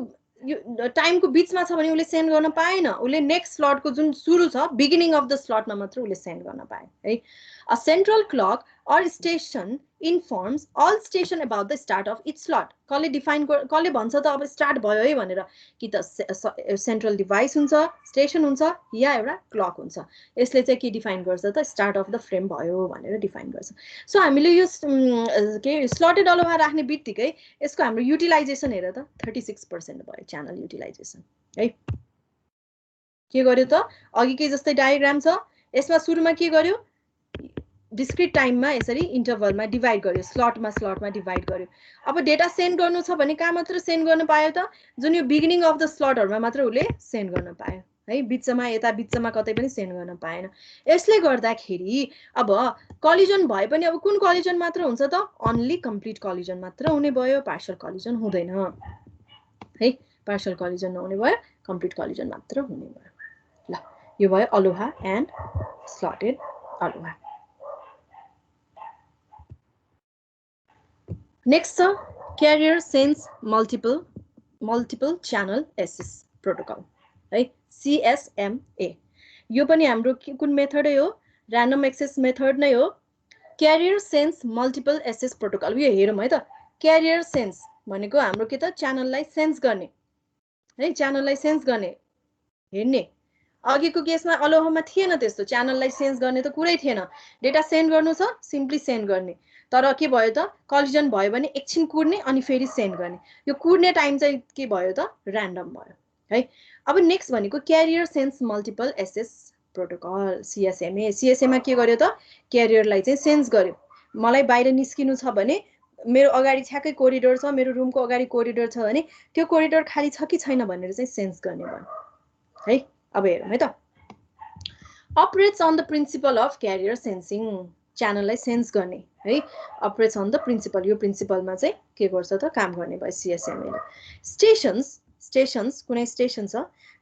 टाइमको बिचमा छ भने उसले सेन्ड गर्न पाएन, उसले नेक्स्ट स्लटको जुन सुरु छ बिगिनिङ अफ द स्लटमा मात्र उसले सेन्ड गर्न पाए है। A central clock or station informs all station about the start of each slot. कसले डिफाइन कसले भन्छ त अब स्टार्ट भयो है भनेर, कि त सेन्ट्रल डिभाइस हुन्छ, स्टेसन हुन्छ, या एउटा क्लक हुन्छ। यसले चाहिँ के डिफाइन गर्छ त, स्टार्ट अफ द फ्रेम भयो भनेर डिफाइन गर्छ। सो हामीले यो के स्लटेड अलोहा राख्ने बित्तिकै यसको हाम्रो युटिलाइजेसन हेर त 36% भयो, च्यानल युटिलाइजेसन है। के गर्यो त, अघिकै जस्तै डायग्राम छ, यसमा सुरुमा के गर्यो, डिस्क्रिट टाइममा यसरी इन्टरभलमा डिभाइड गर्यो, स्लटमा डिभाइड गर्यो। अब डेटा सेन्ड गर्नु छ भने कहाँ मात्र सेन्ड गर्न पायो त, जुन यो बिगिनिङ अफ द स्लटहरुमा मात्र उसले सेन्ड गर्न पायो है, बिचमा यता बिचमा कतै पनि सेन्ड गर्न पाएन। यसले गर्दाखेरि अब कलिजन भए पनि अब कुन कलिजन मात्र हुन्छ त, ओन्ली कम्प्लिट कलिजन मात्र हुने भयो, पार्शियल कलिजन हुँदैन है, पार्शियल कलिजन नहुने भयो, कम्प्लिट कलिजन मात्र हुने भयो। ल यो भयो ALOHA and slotted ALOHA. Next छ carrier sense multiple channel access protocol है, CSMA। यो पनि हाम्रो कुन मेथड हो, र्यान्डम एक्सेस मेथड नै हो। Carrier sense multiple access protocol, यो हेरौँ है त। क्यारियर सेन्स भनेको हाम्रो के त, च्यानललाई सेन्स गर्ने है, च्यानललाई सेन्स गर्ने हेर्ने। अघिको केसमा अलोहामा थिएन त्यस्तो, च्यानललाई सेन्स गर्ने त कुरै थिएन, डेटा सेन्ड गर्नु छ सिम्पली सेन्ड गर्ने। तर के भयो त, कलिजन भयो भने एकछिन कुर्ने अनि फेरि सेन्ड गर्ने, यो कुर्ने टाइम चाहिँ के भयो त, र्यान्डम भयो है। अब नेक्स्ट भनेको carrier sense multiple access protocol, CSMA। CSMA के गर्यो त, क्यारियरलाई चाहिँ सेन्स गर्यो। मलाई बाहिर निस्किनु छ भने मेरो अगाडि छ्याक्कै कोरिडोर छ, मेरो रुमको अगाडि कोरिडोर छ भने त्यो कोरिडोर खाली छ कि छैन भनेर चाहिँ सेन्स गर्ने भयो है। अब हेरौँ है त। Operates on the principle of carrier sensing, च्यानललाई सेन्स गर्ने है, अपरेट्स अन द प्रिन्सिपल, यो प्रिन्सिपलमा चाहिँ के गर्छ त, काम गर्ने भयो CSMA ले। स्टेशन्स कुनै स्टेशन छ,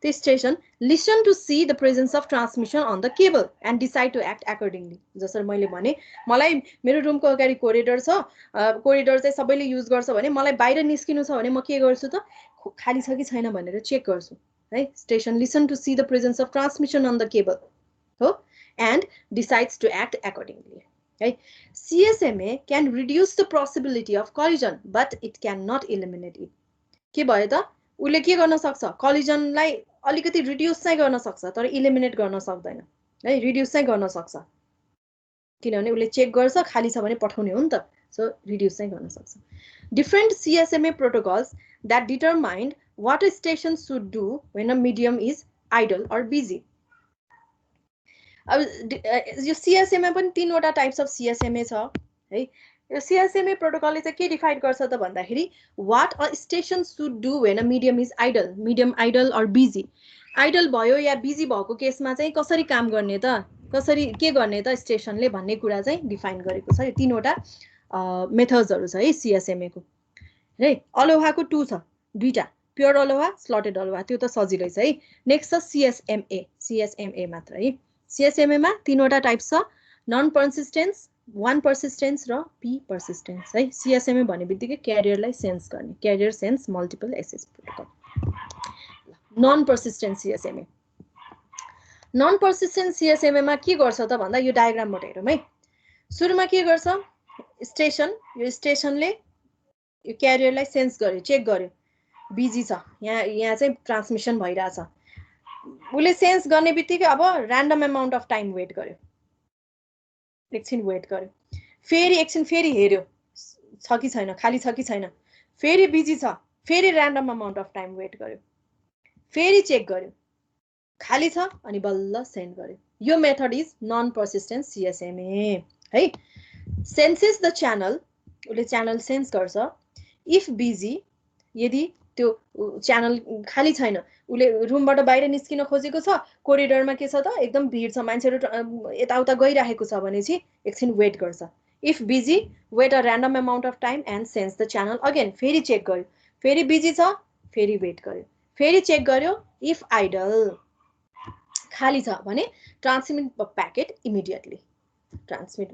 त्यो station listen to see the presence of transmission on the cable and decide to act accordingly. जसरी मैले भने, मलाई मेरो रुमको अगाडि कोरिडोर छ, कोरिडोर चाहिँ सबैले युज गर्छ भने मलाई बाहिर निस्किनु छ भने म के गर्छु त, खाली छ कि छैन भनेर चेक गर्छु है। Station listen to see the presence of transmission on the cable हो and decides to act accordingly है। CSMA can reduce the possibility of collision but it can not eliminate it. के भयो त, उसले के गर्न सक्छ, कलिजनलाई अलिकति रिड्युस चाहिँ गर्न सक्छ तर इलिमिनेट गर्न सक्दैन है, रिड्युस चाहिँ गर्न सक्छ किनभने उसले चेक गर्छ, खाली छ भने पठाउने हो नि त, सो रिड्युस चाहिँ गर्न सक्छ। Different CSMA protocols that determined what a station should do when a medium is idle or busy। अब यो CSMA पनि तीनवटा टाइप्स अफ CSMA छ है। यो CSMA प्रोटोकलले चाहिँ के डिफाइन गर्छ त भन्दाखेरि, what a station should do when a medium is idle, medium idle or busy। Idle भयो या बिजी भएको केसमा चाहिँ कसरी काम गर्ने त, कसरी के गर्ने त स्टेशनले भन्ने कुरा चाहिँ डिफाइन गरेको छ। यो तीनवटा मेथड्सहरु छ है CSMA को है। अलोहाको 2 छ, दुईटा, प्योर अलोहा, स्लटेड अलोहा, त्यो त सजिलै छ है। नेक्स्ट छ CSMA मात्र है। CSMA मा तीनवटा टाइप्स छ, नन पर्सिस्टेन्स, वान पर्सिस्टेन्स र P पर्सिस्टेन्स है। CSMA भन्ने बित्तिकै क्यारियरलाई सेन्स गर्ने, carrier sense multiple access protocol. Non persistence CSMA, non persistence CSMA मा के गर्छ त भन्दा, यो डायग्रामबाट हेरौँ है। सुरुमा के गर्छ, स्टेशन, यो स्टेशनले यो क्यारियरलाई सेन्स गर्यो, चेक गर्यो, बिजी छ, यहाँ चाहिँ ट्रान्समिसन भइरहेछ। उसले सेन्स गर्ने बित्तिकै अब random amount of time wait गर्यो, एकछिन वेट गर्यो, फेरि एकछिन फेरि हेर्यो छ कि छैन, खाली छ कि छैन, फेरि बिजी छ, फेरि random amount of time wait गर्यो, फेरि चेक गर्यो, खाली छ अनि बल्ल सेन्ड गर्यो। यो method is non persistent CSMA है। सेन्सेस द च्यानल, उसले च्यानल सेन्स गर्छ। इफ बिजी, यदि त्यो च्यानल खाली छैन, उसले रुमबाट बाहिर निस्किन खोजेको छ, कोरिडोरमा के छ त एकदम भिड छ, मान्छेहरू यताउता गइरहेको छ भने चाहिँ एकछिन वेट गर्छ। If busy, weight a random amount of time and sense the channel again, फेरि चेक गर्यो, फेरि बिजी छ, फेरि वेट गर्यो, फेरि चेक गर्यो। इफ आइडल, खाली छ भने ट्रान्समिट प्याकेट इमिडिएटली, ट्रान्समिट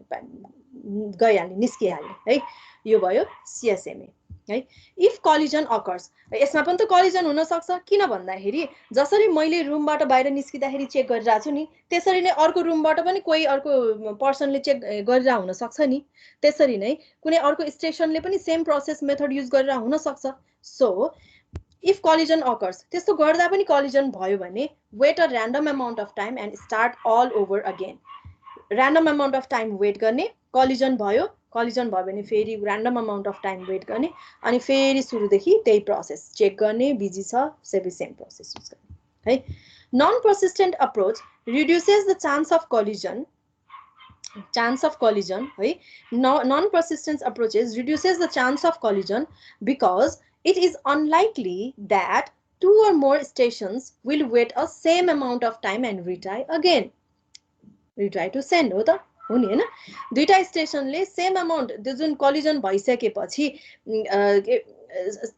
गइहाल्ने, निस्किहाल्ने है। यो भयो CSMA है। इफ कलिजन अकर्स, यसमा पनि त कलिजन हुन सक्छ, किन भन्दाखेरि जसरी मैले रुमबाट बाहिर निस्किँदाखेरि चेक गरिरहेको छु नि, त्यसरी नै अर्को रुमबाट पनि कोही अर्को पर्सनले चेक गरिरहेको हुन सक्छ नि, त्यसरी नै कुनै अर्को स्टेशनले पनि सेम प्रोसेस मेथड युज गरिरहेको हुन सक्छ। सो इफ कलिजन अकर्स, त्यस्तो गर्दा पनि कलिजन भयो भने wait a random amount of time and start all over again. Random amount of time wait गर्ने, कलिजन भयो, कलिजन भयो भने फेरि random amount of time wait गर्ने अनि फेरि सुरुदेखि त्यही प्रोसेस, चेक गर्ने, बिजी छ, सेम प्रोसेस युज गर्ने है। Non persistent approach reduces the chance of collision chance of collision, है, non-persistence approaches reduces the chance of collision because it is unlikely that two or more stations will wait a same amount of time and retry again. Retry to send हो त हो नि हैन, दुईटा स्टेशनले same amount त्यो जुन collision भइसकेपछि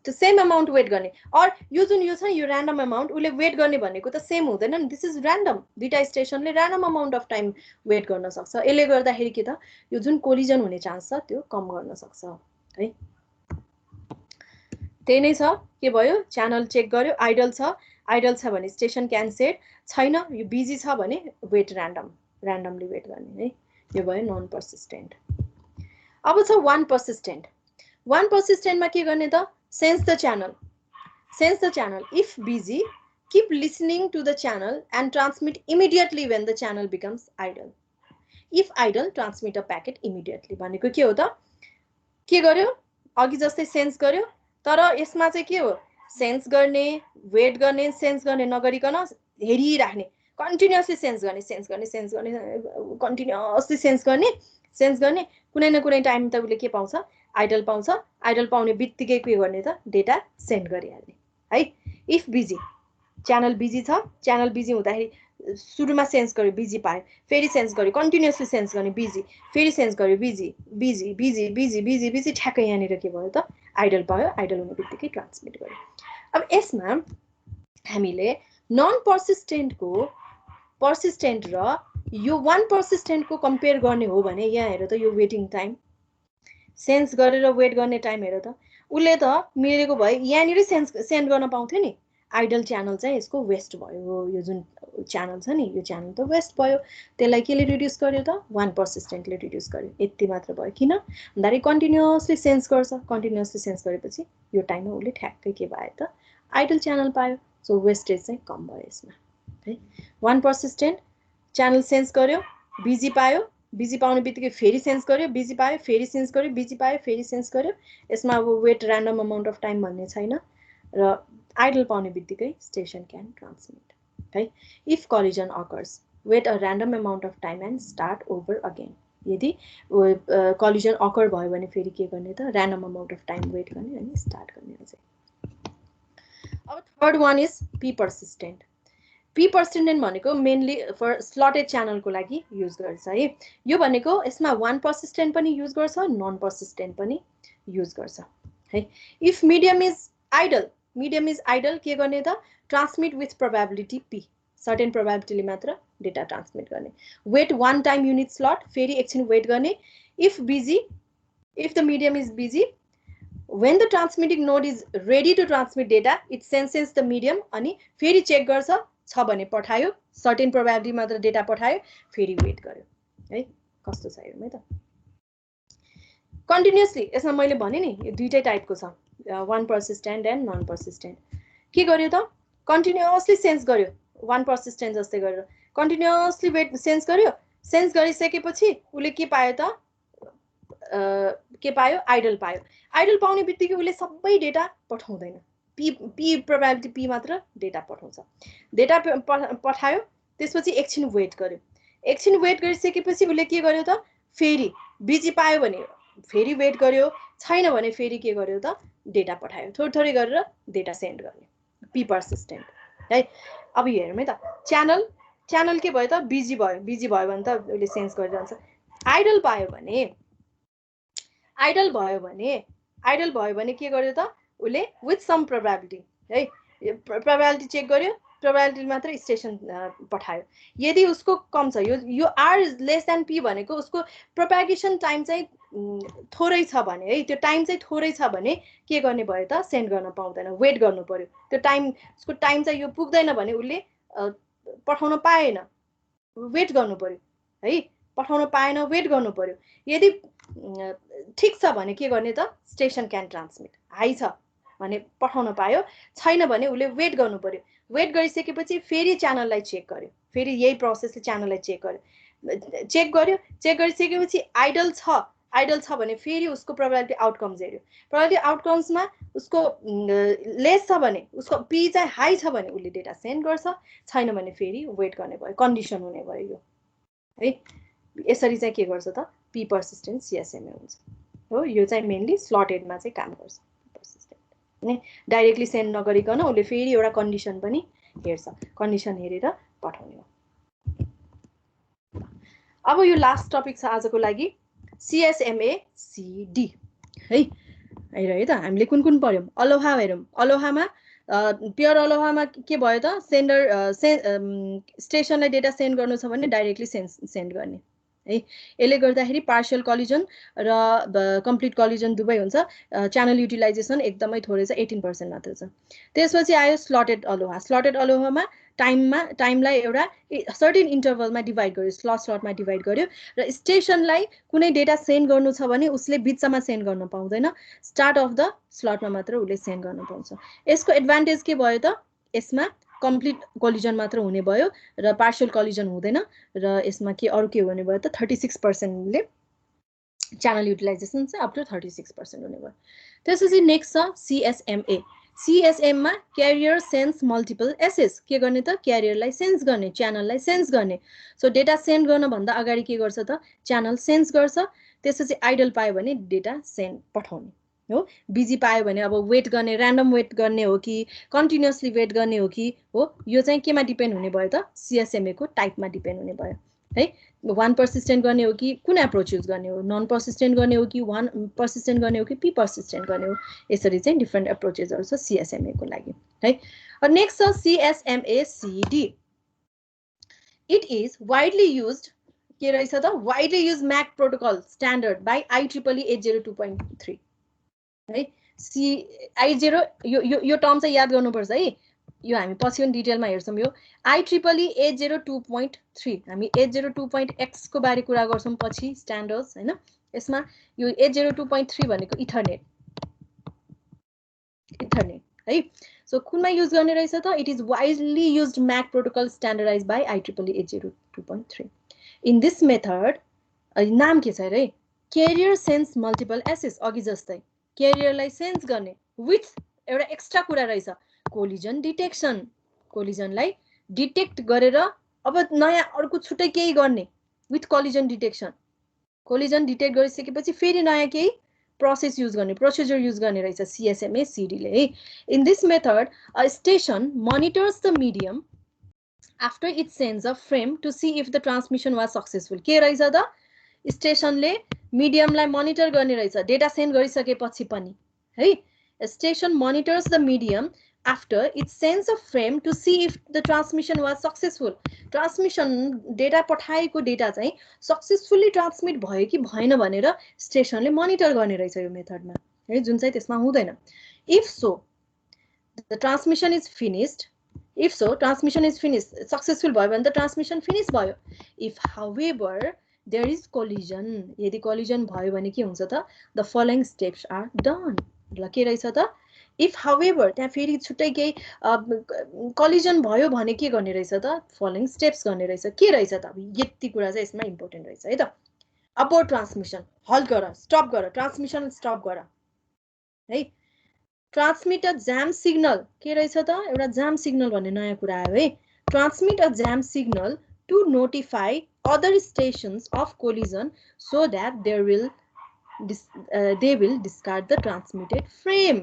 same amount weight गर्ने, और यो जुन यो छ यो ऱ्यान्डम अमाउन्ट उसले वेट गर्ने भनेको त सेम हुँदैन नि, दिस इज ऱ्यान्डम, दुईटा स्टेशनले random amount of time wait गर्न सक्छ। यसले गर्दाखेरि के त यो जुन कोलिजन हुने चान्स छ त्यो कम गर्न सक्छ है। त्यही नै छ, के भयो, च्यानल चेक गर्यो, आइडल छ भने स्टेसन क्यान सेट, छैन यो बिजी छ भने वेट ऱ्यान्डमली वेट गर्ने है, यो भयो नन पर्सिस्टेन्ट। अब छ वान पर्सिस्टेन्ट। वान पर्सिस्टेन्टमा के गर्ने त, sense the channel if busy keep listening to the channel and transmit immediately when the channel becomes idle. If idle, transmit a packet immediately भनेको के हो त, के गर्यो अघि जस्तै सेन्स गर्यो, तर यसमा चाहिँ के हो, सेन्स गर्ने, वेट गर्ने, सेन्स गर्ने नगरिकन हेरिराख्ने, कन्टिन्युअसली सेन्स गर्ने कन्टिन्युअसली सेन्स गर्ने, कुनै न कुनै टाइम त उसले के पाउँछ, आइडल पाउँछ, आइडल पाउने बित्तिकै के गर्ने त डेटा सेन्ड गरिहाल्ने है। इफ बिजी, च्यानल बिजी छ, च्यानल बिजी हुँदाखेरि सुरुमा सेन्स गर्यो बिजी पायो, फेरि सेन्स गर्यो, कन्टिन्युअसली सेन्स गर्ने बिजी, फेरि सेन्स गर्यो बिजी, ठ्याक्कै यहाँनिर के भयो त आइडल पायो, आइडल हुने बित्तिकै ट्रान्समिट गर्यो। अब यसमा हामीले नन पर्सिस्टेन्टको पर्सिस्टेन्ट र यो वान पर्सिस्टेन्टको कम्पेयर गर्ने हो भने यहाँ हेर त यो वेटिङ टाइम, सेन्स गरेर वेट गर्ने टाइम हेर त, उसले त मिलेको भए यहाँनिर सेन्ड गर्न पाउँथ्यो नि, आइडल च्यानल चाहिँ यसको वेस्ट भयो, यो जुन च्यानल छ नि यो च्यानल त वेस्ट भयो, त्यसलाई केले रिड्युस गर्यो त, वान पर्सिस्टेन्टले रिड्युस गर्यो, यति मात्र भयो। किन भन्दाखेरि कन्टिन्युअसली सेन्स गर्छ, कन्टिन्युअसली सेन्स गरेपछि यो टाइममा उसले ठ्याक्कै के भयो त आइडल च्यानल पायो, सो वेस्टेज चाहिँ कम भयो यसमा है। वान पर्सिस्टेन्ट च्यानल सेन्स गर्यो, बिजी पायो, बिजी पाउने बित्तिकै फेरि सेन्स गर्यो, बिजी पायो, फेरि सेन्स गर्यो, बिजी पायो, फेरि सेन्स गर्यो, यसमा अब wait random amount of time भन्ने छैन, र आइडल पाउने बित्तिकै स्टेसन क्यान ट्रान्समिट है। If collision occurs, wait a random amount of time and start over again. यदि कलिजन अकर भयो भने फेरि के गर्ने त, random amount of time wait गर्ने अनि स्टार्ट गर्ने अझै। अब third one is P persistent. P persistent भनेको मेनली फर स्लटेड च्यानलको लागि युज गर्छ है। यो भनेको यसमा वान पर्सिस्टेन्ट पनि युज गर्छ, नन पर्सिस्टेन्ट पनि युज गर्छ है। इफ मिडियम इज आइडल के गर्ने त, transmit with probability P, certain प्रोबेबिलिटीले मात्र डेटा ट्रान्समिट गर्ने, wait one time unit slot, फेरि एकछिन वेट गर्ने। If the medium is busy, when the transmitting node is ready to transmit data, it senses the medium अनि फेरि check गर्छ, छ भने पठायो, सर्टेन प्रोबेबिलिटी मात्र डेटा पठायो, फेरि वेट गर्यो है। कस्तो छ हेरौँ है त, कन्टिन्युअसली यसमा मैले भने नि यो दुईटै टाइपको छ, one persistent and non persistent. के गर्यो त, कन्टिन्युअसली सेन्स गर्यो, वान पर्सिस्टेन्ट जस्तै गरेर कन्टिन्युअसली वेट सेन्स गर्यो, सेन्स गरिसकेपछि उसले के पायो त, के पायो, आइडल पायो। आइडल पाउने बित्तिकै उसले सबै डेटा पठाउँदैन, पी प्रोबेबिलिटी पी मात्र डेटा पठाउँछ, डेटा पठायो, त्यसपछि एकछिन वेट गर्यो, एकछिन वेट गरिसकेपछि उसले के गर्यो त, फेरि बिजी पायो भने फेरि वेट गर्यो, छैन भने फेरि के गर्यो त डेटा पठायो, थोरै गरेर डेटा सेन्ड गर्ने, पी पर्सिस्टेन्ट है। अब हेरौँ है त, च्यानल के भयो त, बिजी भयो भने त उसले सेन्स गरिरहन्छ, आइडल भयो भने के गर्यो त, उसले विथ सम प्रोबेबिलिटी है, प्रोबेबिलिटी चेक गर्यो, प्रोबेबिलिटी मात्र स्टेसन पठायो। यदि उसको कम छ, यो आर लेस देन पी भनेको उसको प्रोपेगेसन टाइम चाहिँ थोरै छ भने है, त्यो टाइम चाहिँ थोरै छ भने के गर्ने भयो त, सेन्ड गर्न पाउँदैन, वेट गर्नु पर्यो, त्यो टाइम उसको टाइम चाहिँ यो पुग्दैन भने उसले पठाउन पाएन, वेट गर्नु पर्यो है, पठाउन पाएन, वेट गर्नु पर्यो। यदि ठिक छ भने के गर्ने त, स्टेसन क्यान ट्रान्समिट, हाई छ भने पठाउन पायो, छैन भने उसले वेट गर्नु पर्यो, वेट गरिसकेपछि फेरि च्यानललाई चेक गर्यो, फेरि यही प्रोसेसले च्यानललाई चेक गरिसकेपछि आइडल छ भने फेरि उसको प्रोबेबिलिटी आउटकम्स हेर्यो, प्रोबेबिलिटी आउटकम्समा उसको लेस छ भने, उसको पी चाहिँ हाई छ भने उसले डेटा सेन्ड गर्छ, छैन भने फेरि वेट गर्ने भयो, कन्डिसन हुने भयो यो है। यसरी चाहिँ के गर्छ त पी पर्सिस्टेन्ट CSMA हुन्छ हो यो चाहिँ मेनली स्लटेडमा चाहिँ काम गर्छ पर्सिस्टेन्ट ने डाइरेक्टली सेन्ड नगरिकन उसले फेरि एउटा कन्डिसन पनि हेर्छ कन्डिसन हेरेर पठाउने हो अब यो लास्ट टपिक छ आजको लागि CSMA CD है है त हामीले कुन कुन पर्यौं अलोहा हेरौं अलोहामा प्योर अलोहामा के भयो त सेन्डर स्टेशनलाई डेटा सेन्ड गर्नु छ भने डाइरेक्टली सेन्ड गर्ने है यसले गर्दाखेरि पार्शियल कलिजन र कम्प्लिट कलिजन दुवै हुन्छ च्यानल युटिलाइजेसन एकदमै थोरै छ 18% मात्र छ त्यसपछि आयो स्लटेड अलोहामा टाइमलाई एउटा सर्टेन इन्टरभलमा डिभाइड गर्यो स्लटमा डिभाइड गर्यो र स्टेशनलाई कुनै डेटा सेन्ड गर्नु छ भने उसले बिचमा सेन्ड गर्न पाउँदैन स्टार्ट अफ द स्लटमा मात्र उसले सेन्ड गर्न पाउँछ यसको एडभान्टेज के भयो त यसमा कम्प्लिट कोलिजन मात्र हुने भयो र पार्शियल कोलिजन हुँदैन र यसमा के अरु के हुने भयो त 36% ले च्यानल युटिलाइजेसन चाहिँ अप टु 36% हुने भयो त्यसपछि नेक्स्ट छ CSMA मा क्यारियर सेन्स मल्टिपल एसेस के गर्ने त क्यारियरलाई सेन्स गर्ने च्यानललाई सेन्स गर्ने सो डेटा सेन्ड गर्न भन्दा अगाडि के गर्छ त च्यानल सेन्स गर्छ त्यसपछि आइडल पायो भने डेटा सेन्ड पठाउने हो बिजी पायो भने अब वेट गर्ने र्यान्डम वेट गर्ने हो कि कन्टिन्युअसली वेट गर्ने हो कि हो यो चाहिँ केमा डिपेन्ड हुने भयो त CSMA को टाइपमा डिपेन्ड हुने भयो है वान पर्सिस्टेन्ट गर्ने हो कि कुन एप्रोच युज गर्ने हो नन पर्सिस्टेन्ट गर्ने हो कि वान पर्सिस्टेन्ट गर्ने हो कि पी पर्सिस्टेन्ट गर्ने हो यसरी चाहिँ डिफरेन्ट एप्रोचेसहरु छ CSMA को लागि है नेक्स्ट छ CSMA CD it is widely used के रहेछ त widely use MAC protocol standard by IEEE 802.3 है I0 यो टर्म चाहिँ याद गर्नुपर्छ है यो हामी पछि पनि डिटेलमा हेर्छौं यो IEEE 802.3 हामी 802.x को बारे कुरा गर्छौं पछि स्ट्यान्डर्ड्स हैन यसमा यो 802.3 भनेको इथरनेट है सो कुनमा युज गर्ने रहेछ त it is widely used MAC protocol standardized by IEEE 802.3 in this method नाम के छ रे क्यारियर सेन्स मल्टिपल एसेस अघि जस्तै क्यारियरलाई सेन्स गर्ने विथ एउटा एक्स्ट्रा कुरा रहेछ कोलिजन डिटेक्सन कोलिजनलाई डिटेक्ट गरेर अब नयाँ अर्को छुट्टै केही गर्ने with collision detection collision detect गरिसकेपछि फेरि नयाँ केही प्रोसेस युज गर्ने प्रोसिजर युज गर्ने रहेछ CSMA CD ले है in this method a station monitors the medium after it sends a frame to see if the transmission was successful के रहेछ त स्टेशनले मिडियमलाई मोनिटर गर्ने रहेछ डेटा सेन्ड गरिसकेपछि पनि है station monitors the medium after it sends a frame to see if the transmission was successful transmission data पठाएको data चाहिँ सक्सेसफुली ट्रान्समिट भयो कि भएन भनेर स्टेशनले मोनिटर गर्ने रहेछ यो मेथडमा है जुन चाहिँ त्यसमा हुँदैन if so the transmission is finished successful भयो भने त ट्रान्समिसन फिनिश भयो if however there is collision यदि collision भयो भने के हुन्छ त the following steps are done ल के रहेछ त if however त्यहाँ फेरि छुट्टै केही collision भयो भने के गर्ने रहेछ त following steps गर्ने रहेछ के रहेछ त यति कुरा चाहिँ यसमा इम्पोर्टेन्ट रहेछ है त abort transmission halt गर stop गर transmission stop गर है transmit a jam signal के रहेछ त एउटा jam signal भन्ने नयाँ कुरा आयो है transmit a jam signal to notify other stations of collision so that they will discard the transmitted frame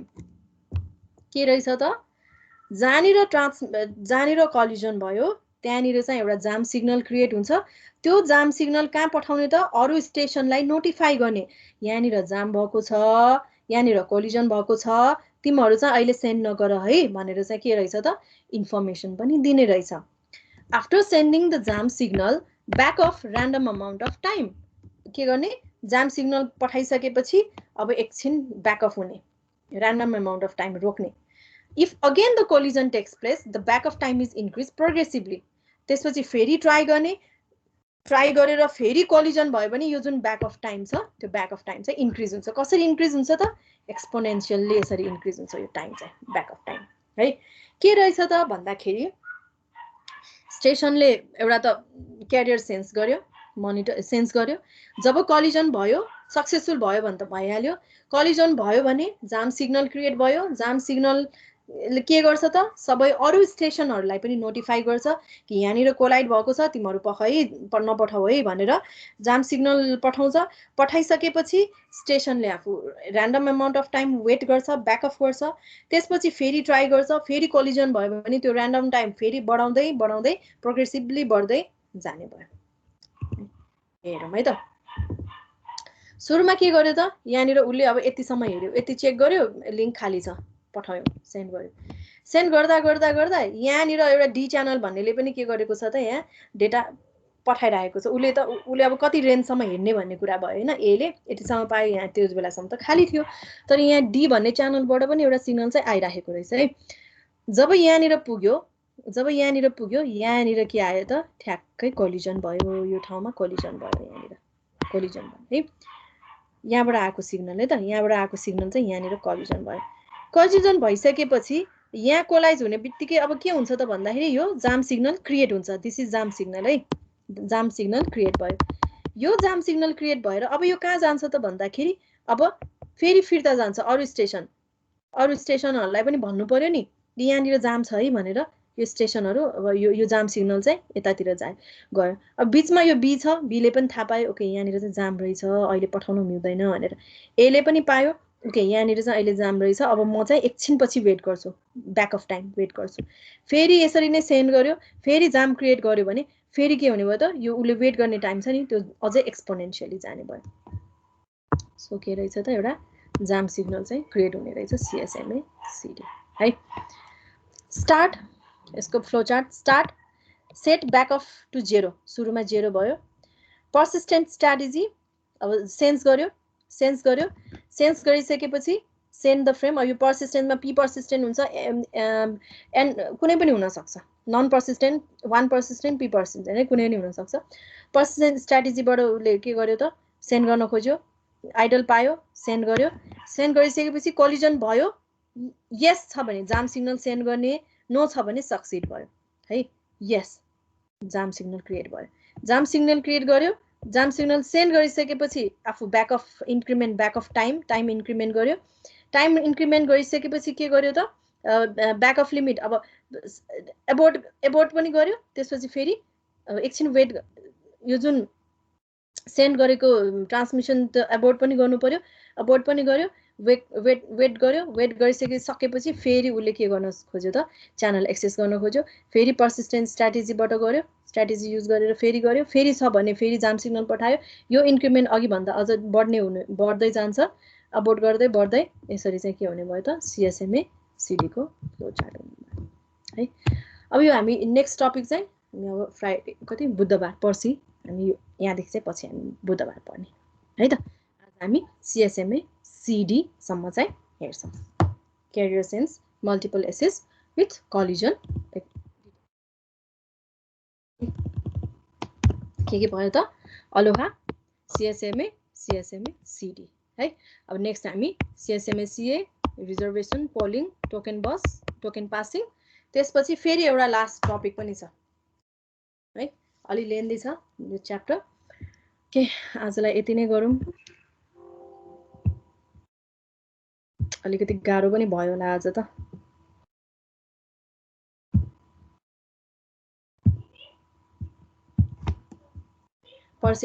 के रहेछ त जहाँनिर collision भयो त्यहाँनिर चाहिँ एउटा जाम सिग्नल क्रिएट हुन्छ त्यो जाम सिग्नल कहाँ पठाउने त अरु स्टेशनलाई नोटिफाई गर्ने यहाँनिर जाम भएको छ यहाँनिर कोलिजन भएको छ तिमीहरु चाहिँ अहिले सेन्ड नगर है भनेर चाहिँ के रहेछ त इन्फर्मेसन पनि दिने रहेछ after sending the jam signal back off random amount of time के गर्ने जाम सिग्नल पठाइसकेपछि अब एकछिन ब्याक अफ हुने र्यान्डम अमाउन्ट अफ टाइम रोक्ने if again the collision takes place the back off time is increase progressively त्यसपछि फेरि try गरेर फेरि कोलिजन भयो भने यो जुन ब्याक अफ टाइम छ त्यो ब्याक अफ टाइम चाहिँ इन्क्रिज हुन्छ कसरी इन्क्रिज हुन्छ त एक्सपोनेन्शियली यसरी इन्क्रिज हुन्छ यो टाइम चाहिँ ब्याक अफ टाइम है के रहेछ त भन्दाखेरि स्टेशनले एउटा त क्यारियर सेन्स गर्यो मोनिटर सेन्स गर्यो जब कोलिजन भयो सक्सेसफुल भयो भने त भइहाल्यो कोलिजन भयो भने जाम सिग्नल क्रिएट भयो जाम सिग्नल के गर्छ त सबै अरु स्टेसनहरुलाई पनि नोटिफाई गर्छ कि यहाँनिर कोलाइड भएको छ तिमीहरु नपठाऊ है भनेर जाम सिग्नल पठाउँछ पठाइसकेपछि स्टेसनले आफू random amount of time wait गर्छ ब्याकअप गर्छ त्यसपछि फेरि ट्राई गर्छ फेरि कोलिजन भयो भने त्यो र्यान्डम टाइम फेरि बढाउँदै बढाउँदै प्रोग्रेसिभली बढ्दै जाने भयो हेरौँ है त सुरुमा के गर्यो त यहाँनिर उले अब यतिसम्म हेर्यो यति चेक गर्यो लिंक खाली छ पठायो सेन्ड गर्यो सेन्ड गर्दा गर्दा गर्दा यहाँनिर एउटा डी च्यानल भन्नेले पनि के गरेको छ त यहाँ डेटा पठाइरहेको छ उले अब कति रेन्जसम्म हेर्ने भन्ने कुरा भयो हैन एले यतिसम्म पायो यहाँ त्यस बेलासम्म त खाली थियो तर यहाँ डी भन्ने च्यानलबाट पनि एउटा सिग्नल चाहिँ आइराखेको रहेछ है जब यहाँनिर पुग्यो यहाँनिर के आयो त ठ्याक्कै कोलिजन भयो यो ठाउँमा कोलिजन भयो यहाँनिर कोलिजन भयो है यहाँबाट आएको सिग्नल है त यहाँबाट आएको सिग्नल चाहिँ यहाँनिर कोलिजन भयो कोलिजन भइसकेपछि यहाँ कोलाइज हुने बित्तिकै अब के हुन्छ त भन्दाखेरि यो जाम सिग्नल क्रिएट हुन्छ दिस इज जाम सिग्नल है जाम सिग्नल क्रिएट भयो यो जाम सिग्नल क्रिएट भएर अब यो कहाँ जान्छ त भन्दाखेरि अब फेरि फिर्ता जान्छ अरु स्टेसनहरुलाई पनि भन्नु पर्यो नि यहाँनिर जाम छ है भनेर यो स्टेसनहरु अब यो जाम सिग्नल चाहिँ यतातिर गयो अब बीचमा यो बी छ बीले पनि थाहा पायो ओके यहाँनिर चाहिँ जाम रहेछ अहिले पठाउनु मिल्दैन भनेर एले पनि पायो ओके यहाँनिर चाहिँ अहिले जाम रहेछ अब म चाहिँ एकछिनपछि वेट गर्छु ब्याक अफ टाइम वेट गर्छु फेरि यसरी नै सेन्ड गर्यो फेरि जाम क्रिएट गर्यो भने फेरि के हुने भयो त यो उले वेट गर्ने टाइम छ नि त्यो अझै एक्सपोनेन्शियली जाने भयो सो के रहेछ त एउटा जाम सिग्नल चाहिँ क्रिएट हुने रहेछ सीएसएमए सीडी है स्टार्ट यसको flow chart start set back off to 0 सुरुमा 0 भयो पर्सिस्टेन्ट स्ट्र्याटेजी अब सेन्स गर्यो सेन्स गरिसकेपछि सेन्ड द फ्रेम अब यो पर्सिस्टेन्टमा पी पर्सिस्टेन्ट हुन्छ एन्ड कुनै पनि हुन सक्छ non persistent one persistent P persistent है कुनै पनि हुन सक्छ पर्सिस्टेन्ट स्ट्र्याटेजीबाट उले के गर्यो त सेन्ड गर्न खोज्यो आइडल पायो सेन्ड गर्यो सेन्ड गरिसकेपछि कोलिजन भयो यस छ भने जाम सिग्नल सेन्ड गर्ने नो छ भने सक्सिड भयो है यस जाम सिग्नल क्रिएट भयो जाम सिग्नल क्रिएट गर्यो जाम सिग्नल सेन्ड गरिसकेपछि आफू back of increment back off time increment गर्यो टाइम इन्क्रिमेन्ट गरिसकेपछि के गर्यो त ब्याक अफ लिमिट अब एबोर्ट पनि गर्यो त्यसपछि फेरि एकछिन वेट यो जुन सेन्ड गरेको ट्रान्समिसन त एबोर्ट पनि गर्नु पर्यो अबोर्ट पनि गर्यो वेट गर्यो वेट गरिसकेपछि फेरि उले के गर्न खोज्यो त च्यानल एक्सेस गर्न खोज्यो फेरि पर्सिस्टेन्ट स्ट्र्याटेजीबाट गर्यो स्ट्र्याटेजी युज गरेर फेरि गर्यो फेरि छ भने फेरि जाम सिग्नल पठायो यो इन्क्रिमेन्ट अघि भन्दा अझ बढ्दै जान्छ अबोर्ट गर्दै बढ्दै यसरी चाहिँ के हुने भयो त सीएसएमए सीडी को फ्लो चार्ट हुने भयो है अब यो हामी नेक्स्ट टपिक चाहिँ हामी अब फ्राइडे कति बुधबार पर्सि हामी यहाँदेखि चाहिँ पछि हामी बुधबार पढ्ने है त आज हामी सीएसएमए सीडी सम्म चाहिँ हेर्छौं carrier sense multiple access with collision के भयो त अलोहा सीएसएमए सीडी है अब नेक्स्ट हामी CSMA CA reservation polling token bus token passing त्यसपछि फेरि एउटा लास्ट टपिक पनि छ है अलि लेन्दी छ यो च्याप्टर के आजलाई यति नै गरौँ अलिकति गाह्रो पनि भयो होला आज त पर्सि